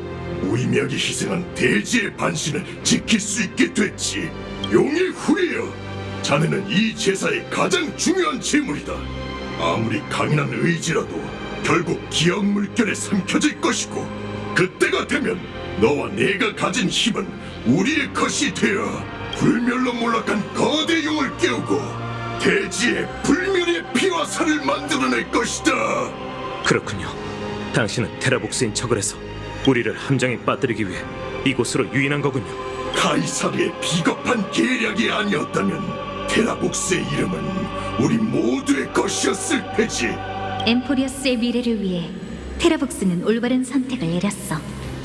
무의미하게 희생한 대지의 반신을 지킬 수 있게 됐지. 용의 후예여, 자네는 이 제사의 가장 중요한 제물이다. 아무리 강인한 의지라도 결국 기억 물결에 삼켜질 것이고, 그때가 되면 너와 내가 가진 힘은 우리의 것이 되어 불멸로 몰락한 거대 용을 깨우고 대지의 불멸의 피와 살을 만들어낼 것이다. 그렇군요. 당신은 테라복스인 척을 해서 우리를 함정에 빠뜨리기 위해 이곳으로 유인한 거군요. 카이사르의 비겁한 계략이 아니었다면 테라복스의 이름은 우리 모두의 것이었을 테지. 엠포리어스의 미래를 위해 테라복스는 올바른 선택을 내렸어.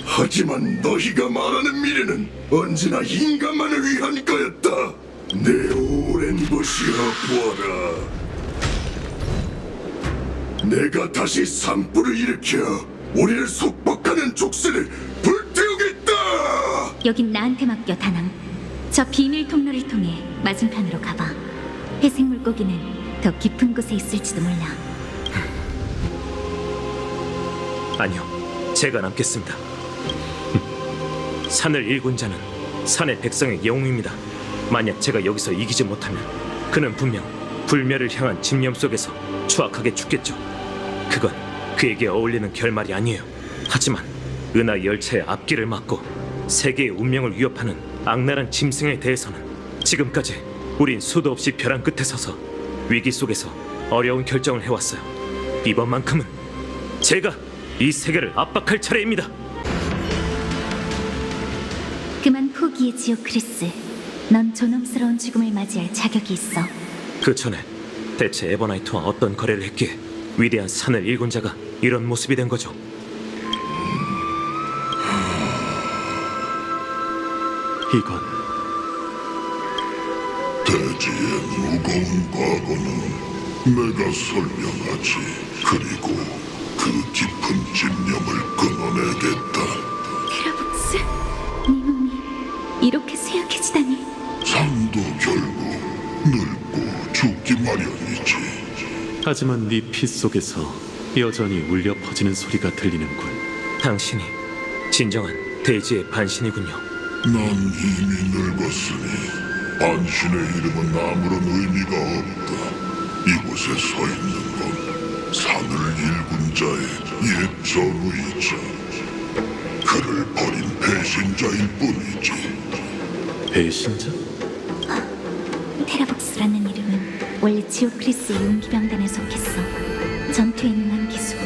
하지만 너희가 말하는 미래는 언제나 인간만을 위한 거였다. 내 오랜 것이야 보아라. 내가 다시 산불을 일으켜 우리를 속박하는 족쇄를 불태우겠다. 여긴 나한테 맡겨, 다낭. 저 비밀 통로를 통해 맞은편으로 가봐. 회색 물고기는 더 깊은 곳에 있을지도 몰라. 아니요, 제가 남겠습니다. 산을 일군 자는 산의 백성의 영웅입니다. 만약 제가 여기서 이기지 못하면 그는 분명 불멸을 향한 집념 속에서 추악하게 죽겠죠. 그건 그에게 어울리는 결말이 아니에요. 하지만 은하 열차의 앞길을 막고 세계의 운명을 위협하는 악랄한 짐승에 대해서는 지금까지 우린 수도 없이 벼랑 끝에 서서 위기 속에서 어려운 결정을 해왔어요. 이번만큼은 제가 이 세계를 압박할 차례입니다. 그만 포기해, 지오크리스. 넌 존엄스러운 죽음을 맞이할 자격이 있어. 그 전에 대체 에버나이트와 어떤 거래를 했기에 위대한 산을 일군 자가 이런 모습이 된 거죠? 이건 대지의 무거운 과거는 내가 설명하지. 그리고 그 깊은 집념을 끊어내겠다. 테라복스, 네 몸이 이렇게 쇠약해지다니. 삶도 결국 늙고 죽기 마련이지. 하지만 네 피 속에서 여전히 울려 퍼지는 소리가 들리는군. 당신이 진정한 대지의 반신이군요. 난 이미 늙었으니 반신의 이름은 아무런 의미가 없다. 이곳에 서 있는 건 산을 일군 자의 옛 전우이자 그를 버린 배신자일 뿐이지. 배신자? 테라복스라는 이름은 원래 지오크리스의 용기병단에 속했어. 전투에 능한 기수고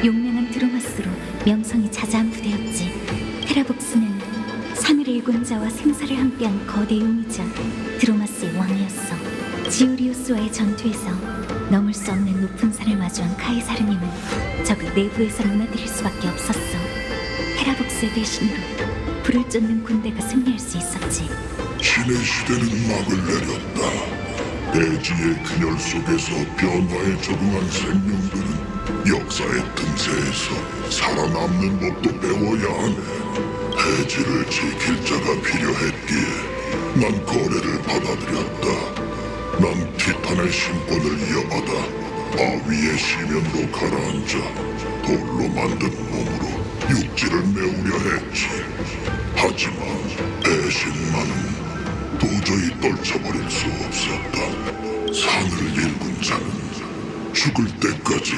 용맹한 드로마스로 명성이 자자한 부대였지. 테라복스는 산을 일군 자와 생사를 함께한 거대 용이자 드로마스의 왕이었어. 지오리우스와의 전투에서 넘을 수 없는 높은 산을 마주한 카이사르님은 적을 내부에서 무너뜨릴 수밖에 없었어. 테라복스의 배신으로 불을 쫓는 군대가 승리할 수 있었지. 신의 시대는 막을 내렸다. 대지의 균열 속에서 변화에 적응한 생명들은 역사의 틈새에서 살아남는 법도 배워야 하네. 대지를 지킬 자가 필요했기에 난 거래를 받아들였다. 난 티탄의 신권을 이어받아 바위의 시면으로 가라앉아 돌로 만든 몸으로 육지를 메우려 했지. 하지만 배신만은 도저히 떨쳐버릴 수 없었다. 산을 일군 자는 죽을 때까지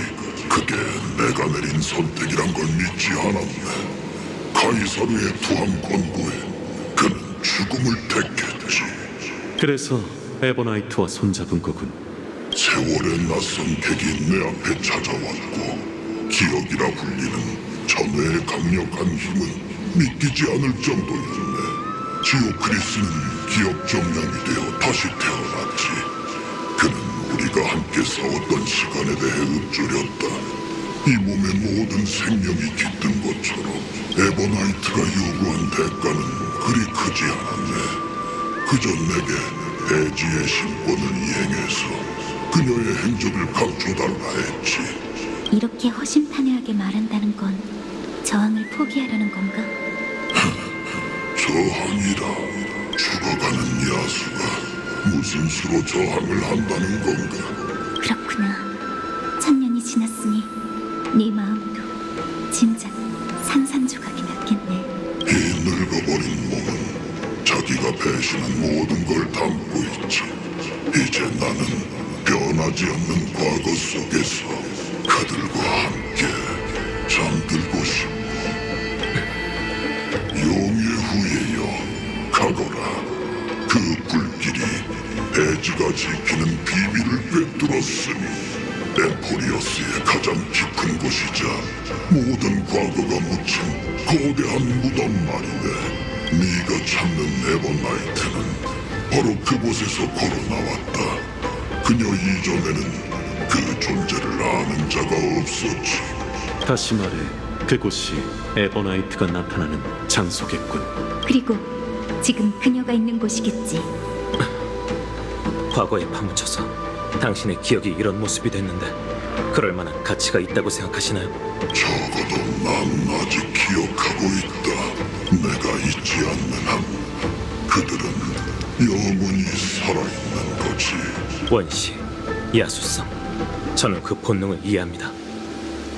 그게 내가 내린 선택이란 걸 믿지 않았네. 카이사르의 투항 권고에 그는 죽음을 택했지. 그래서 에버나이트와 손잡은 거군. 세월의 낯선 객이 내 앞에 찾아왔고 기억이라 불리는 전회의 강력한 힘은 믿기지 않을 정도였네. 지오크리스는 기억 정령이 되어 다시 태어났지. 그는 우리가 함께 싸웠던 시간에 대해 읊조렸다. 이 몸의 모든 생명이 깃든 것처럼 에버나이트가 요구한 대가는 그리 크지 않았네. 그저 내게 대지의 신권을 이행해서 그녀의 행적을 감춰달라 했지. 이렇게 허심탄회하게 말한다는 건 저항을 포기하려는 건가? 저항이라. 죽어가는 야수가 무슨 수로 저항을 한다는 건가? 그렇구나. 천년이 지났으니 네 마음도 진작 산산조각이 났겠네. 이 늙어버린 몸은 자기가 배신한 모든 걸 담고 있지. 이제 나는 변하지 않는 과거 속에서 그들과 함께 잠들고 싶어. 용의 후예여, 가거라. 그 불길이 대지가 지키는 비밀을 꿰뚫었으니 엠포리어스의 가장 깊은 곳이자 모든 과거가 묻힌 거대한 무덤 말이네. 네가 찾는 에버나이트는 바로 그곳에서 걸어나왔다. 그녀 이전에는 그 존재를 아는 자가 없었지. 다시 말해, 그곳이 에버나이트가 나타나는 장소겠군. 그리고 지금 그녀가 있는 곳이겠지. 과거에 파묻혀서 당신의 기억이 이런 모습이 됐는데 그럴 만한 가치가 있다고 생각하시나요? 적어도 난 아직 기억하고 있다. 내가 잊지 않는 한 그들은 영원히 살아있는 거지. 원시, 야수성, 저는 그 본능을 이해합니다.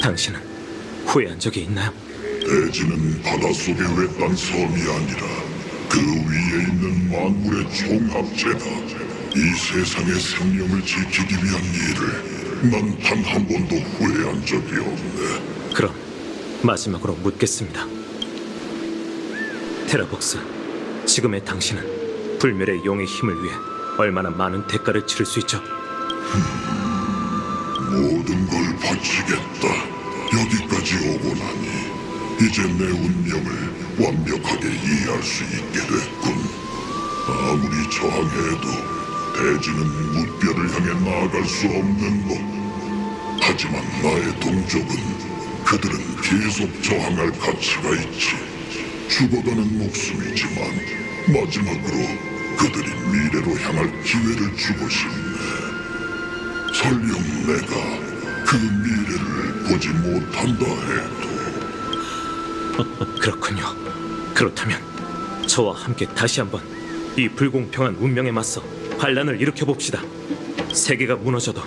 당신은 후회한 적이 있나요? 대지는 바닷속의 외딴 섬이 아니라 그 위에 있는 만물의 총합체다. 이 세상의 생명을 지키기 위한 일을 난 단 한 번도 후회한 적이 없네. 그럼 마지막으로 묻겠습니다. 테라복스, 지금의 당신은 불멸의 용의 힘을 위해 얼마나 많은 대가를 치를 수 있죠? 모든 걸 바치겠다. 여기까지 오고 나니 이제 내 운명을 완벽하게 이해할 수 있게 됐군. 아무리 저항해도 대지는 무뼈를 향해 나아갈 수 없는 법. 하지만 나의 동족은 그들은 계속 저항할 가치가 있지. 죽어가는 목숨이지만 마지막으로 그들이 미래로 향할 기회를 주고 싶네. 설령 내가 그 미래를 보지 못한다 해도. 그렇군요. 그렇다면 저와 함께 다시 한번 이 불공평한 운명에 맞서 반란을 일으켜봅시다. 세계가 무너져도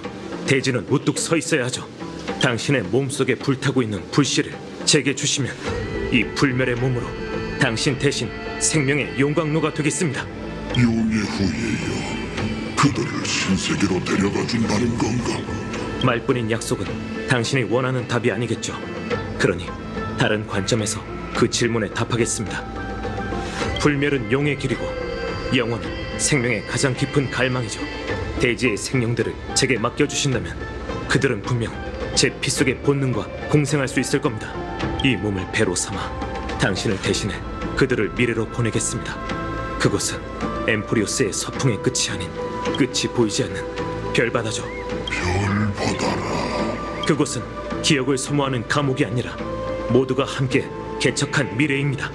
대지는 우뚝 서 있어야 하죠. 당신의 몸속에 불타고 있는 불씨를 제게 주시면 이 불멸의 몸으로 당신 대신 생명의 용광로가 되겠습니다. 용의 후예여, 그들을 신세계로 데려가 준다는 건가? 말뿐인 약속은 당신이 원하는 답이 아니겠죠. 그러니 다른 관점에서 그 질문에 답하겠습니다. 불멸은 용의 길이고 영원은 생명의 가장 깊은 갈망이죠. 대지의 생명들을 제게 맡겨주신다면 그들은 분명 제 피 속의 본능과 공생할 수 있을 겁니다. 이 몸을 배로 삼아 당신을 대신해 그들을 미래로 보내겠습니다. 그곳은 엠포리오스의 서풍의 끝이 아닌 끝이 보이지 않는 별바다죠. 별바다라. 그곳은 기억을 소모하는 감옥이 아니라 모두가 함께 개척한 미래입니다.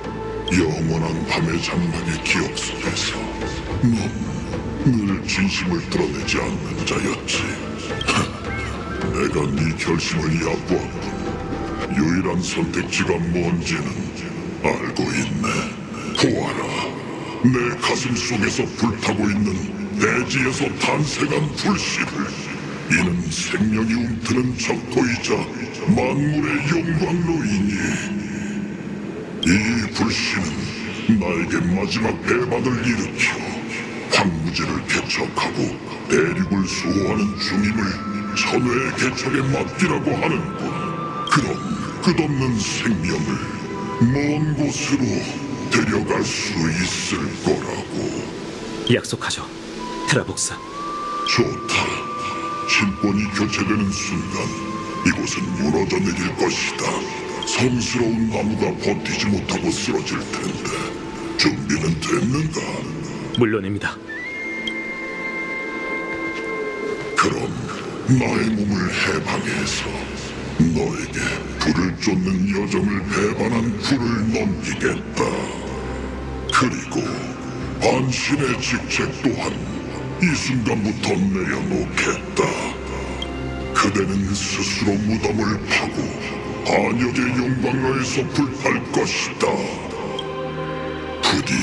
영원한 밤의 장막의 기억 속에서 넌 늘 진심을 드러내지 않는 자였지. 내가 네 결심을 얕보았군. 유일한 선택지가 뭔지는 알고 있네. 보아라, 내 가슴 속에서 불타고 있는 대지에서 탄생한 불씨를. 이는 생명이 움트는 적토이자 만물의 용광로이니 이 불씨는 나에게 마지막 배반을 일으켜 황무지를 개척하고 대륙을 수호하는 중임을 천회의 개척에 맡기라고 하는군. 그럼 끝없는 생명을 먼 곳으로 데려갈 수 있을 거라고. 약속하죠, 테라복스. 좋다. 신권이 교체되는 순간 이곳은 무너져 내릴 것이다. 성스러운 나무가 버티지 못하고 쓰러질 텐데 준비는 됐는가? 물론입니다. 그럼 나의 몸을 해방해서 너에게 불을 쫓는 여정을 배반한 불을 넘기겠다. 그리고 반신의 직책 또한 이 순간부터 내려놓겠다. 그대는 스스로 무덤을 파고 반역의 용광로에서 불탈 것이다. 부디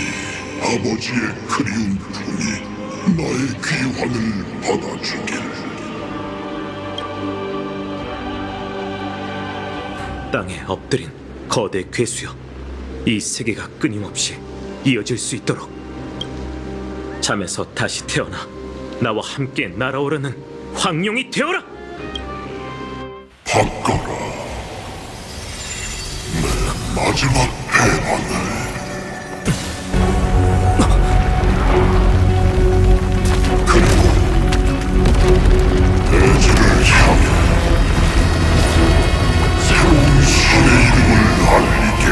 아버지의 그리운 품이 나의 귀환을 받아주길. 땅에 엎드린 거대 괴수여, 이 세계가 끊임없이 이어질 수 있도록 잠에서 다시 태어나 나와 함께 날아오르는 황룡이 되어라! 바꿔라. 내 마지막 배반을. 대지를 향해 새로운 신의 이름을 알리게.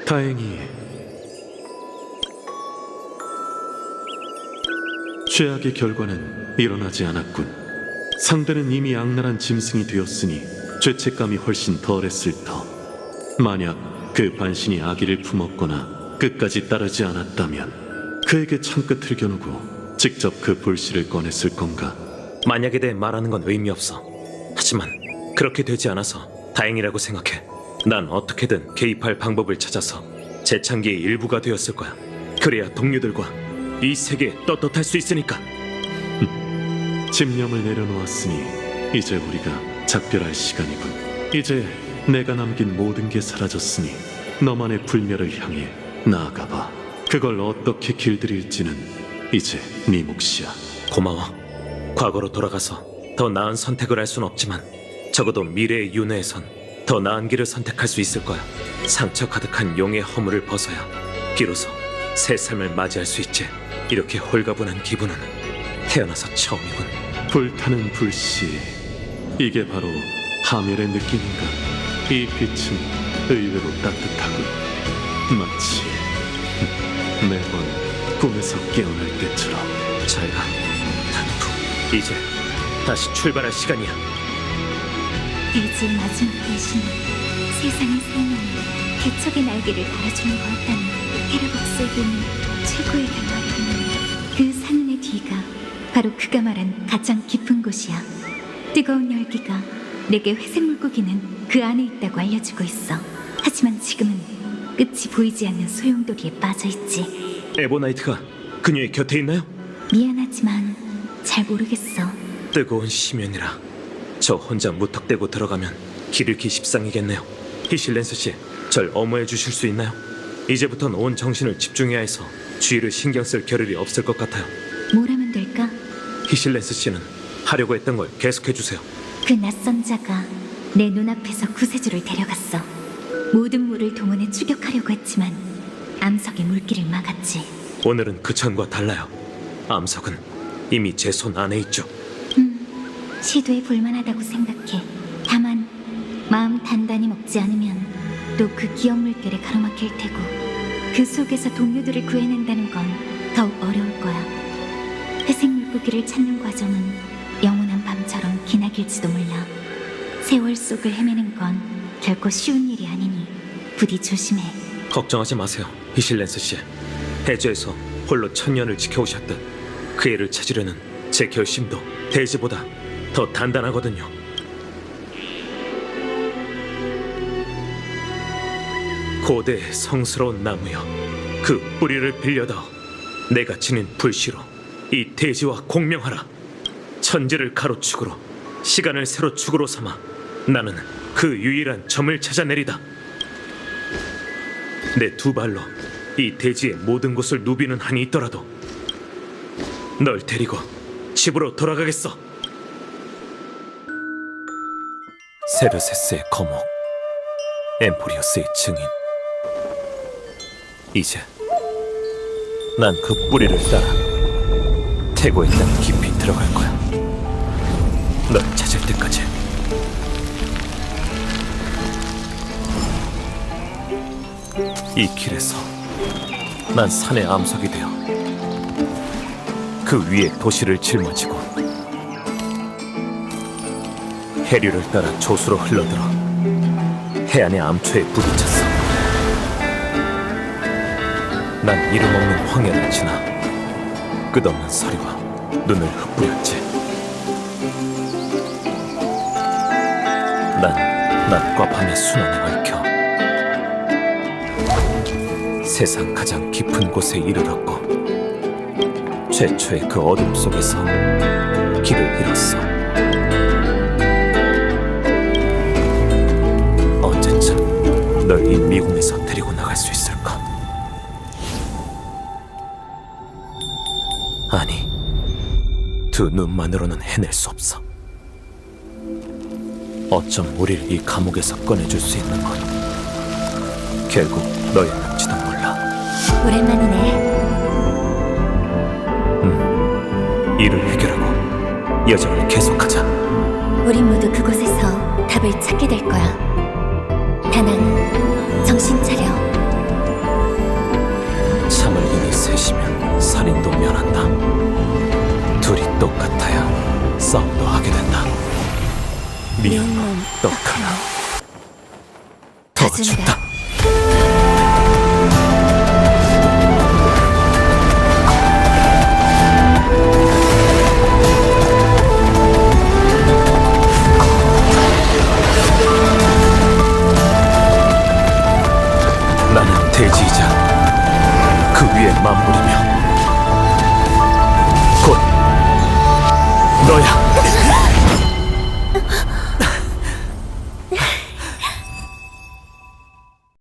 다행히 최악의 결과는 일어나지 않았군. 상대는 이미 악랄한 짐승이 되었으니 죄책감이 훨씬 덜했을 터. 만약 그 반신이 아기를 품었거나 끝까지 따르지 않았다면 그에게 창끝을 겨누고 직접 그 불씨를 꺼냈을 건가? 만약에 대해 말하는 건 의미 없어. 하지만 그렇게 되지 않아서 다행이라고 생각해. 난 어떻게든 개입할 방법을 찾아서 재창기의 일부가 되었을 거야. 그래야 동료들과 이 세계에 떳떳할 수 있으니까. 집념을 내려놓았으니 이제 우리가 작별할 시간이군. 이제 내가 남긴 모든 게 사라졌으니 너만의 불멸을 향해 나아가봐. 그걸 어떻게 길들일지는 이제 네 몫이야. 고마워. 과거로 돌아가서 더 나은 선택을 할 순 없지만 적어도 미래의 윤회에선 더 나은 길을 선택할 수 있을 거야. 상처 가득한 용의 허물을 벗어야 비로소 새 삶을 맞이할 수 있지. 이렇게 홀가분한 기분은 태어나서 처음이군. 불타는 불씨, 이게 바로 하멸의 느낌인가? 이 빛은 의외로 따뜻하군. 마치 매번 꿈에서 깨어날 때처럼. 잘가, 단풍. 이제 다시 출발할 시간이야. 대지의 마지막 대신은 세상의 생명을 개척의 날개를 달아주는 거였다는 헤르복스에게는 최고의 결말이었는데, 그 상흔의 뒤가 바로 그가 말한 가장 깊은 곳이야. 뜨거운 열기가 내게 회색 물고기는 그 안에 있다고 알려주고 있어. 하지만 지금은 끝이 보이지 않는 소용돌이에 빠져있지. 에보나이트가 그녀의 곁에 있나요? 미안하지만 잘 모르겠어. 뜨거운 심연이라 저 혼자 무턱대고 들어가면 기르기 십상이겠네요. 히실렌스 씨, 절 엄호해 주실 수 있나요? 이제부턴 온 정신을 집중해야 해서 주위를 신경 쓸 겨를이 없을 것 같아요. 뭘 하면 될까? 히실렌스 씨는 하려고 했던 걸 계속해 주세요. 그 낯선 자가 내 눈앞에서 구세주를 데려갔어. 모든 물을 동원해 추격하려고 했지만 암석이 물길을 막았지. 오늘은 그 전과 달라요. 암석은 이미 제 손 안에 있죠. 시도해 볼만하다고 생각해. 다만 마음 단단히 먹지 않으면 또 그 기억 물결에 가로막힐 테고, 그 속에서 동료들을 구해낸다는 건 더욱 어려울 거야. 회색 물고기를 찾는 과정은 영원한 밤처럼 기나길지도 몰라. 세월 속을 헤매는 건 결코 쉬운 일이 아니니 부디 조심해. 걱정하지 마세요, 히실렌스 씨. 해저에서 홀로 1000년을 지켜오셨듯 그 애를 찾으려는 제 결심도 대지보다 더 단단하거든요. 고대의 성스러운 나무여, 그 뿌리를 빌려다오. 내가 지닌 불씨로 이 대지와 공명하라. 천지를 가로축으로, 시간을 세로축으로 삼아 나는 그 유일한 점을 찾아내리다. 내 두 발로 이 대지의 모든 곳을 누비는 한이 있더라도 널 데리고 집으로 돌아가겠어. 세르세스의 거목, 엠포리오스의 증인. 이제 난 그 뿌리를 따라 태고의 땅 깊이 들어갈 거야. 널 찾을 때까지. 이 길에서 난 산의 암석이 되어 그 위에 도시를 짊어지고 해류를 따라 조수로 흘러들어 해안의 암초에 부딪혔어. 난 이름 없는 황야를 지나 끝없는 서리와 눈을 흩뿌렸지. 난 낮과 밤의 순환에 얽혀 세상 가장 깊은 곳에 이르렀고 최초의 그 어둠 속에서 길을 잃었어. 언제쯤 널 이 미궁에서 데리고 나갈 수 있을까? 아니, 두 눈만으로는 해낼 수 없어. 어쩜 우릴 이 감옥에서 꺼내줄 수 있는 건 결국 너였는지도 몰라. 오랜만이네. 일을 해결하고 여정을 계속하자. 우린 모두 그곳에서 답을 찾게 될 거야. 다낭, 정신 차려. 대지이자 그 위에 만물이며 곧 너야.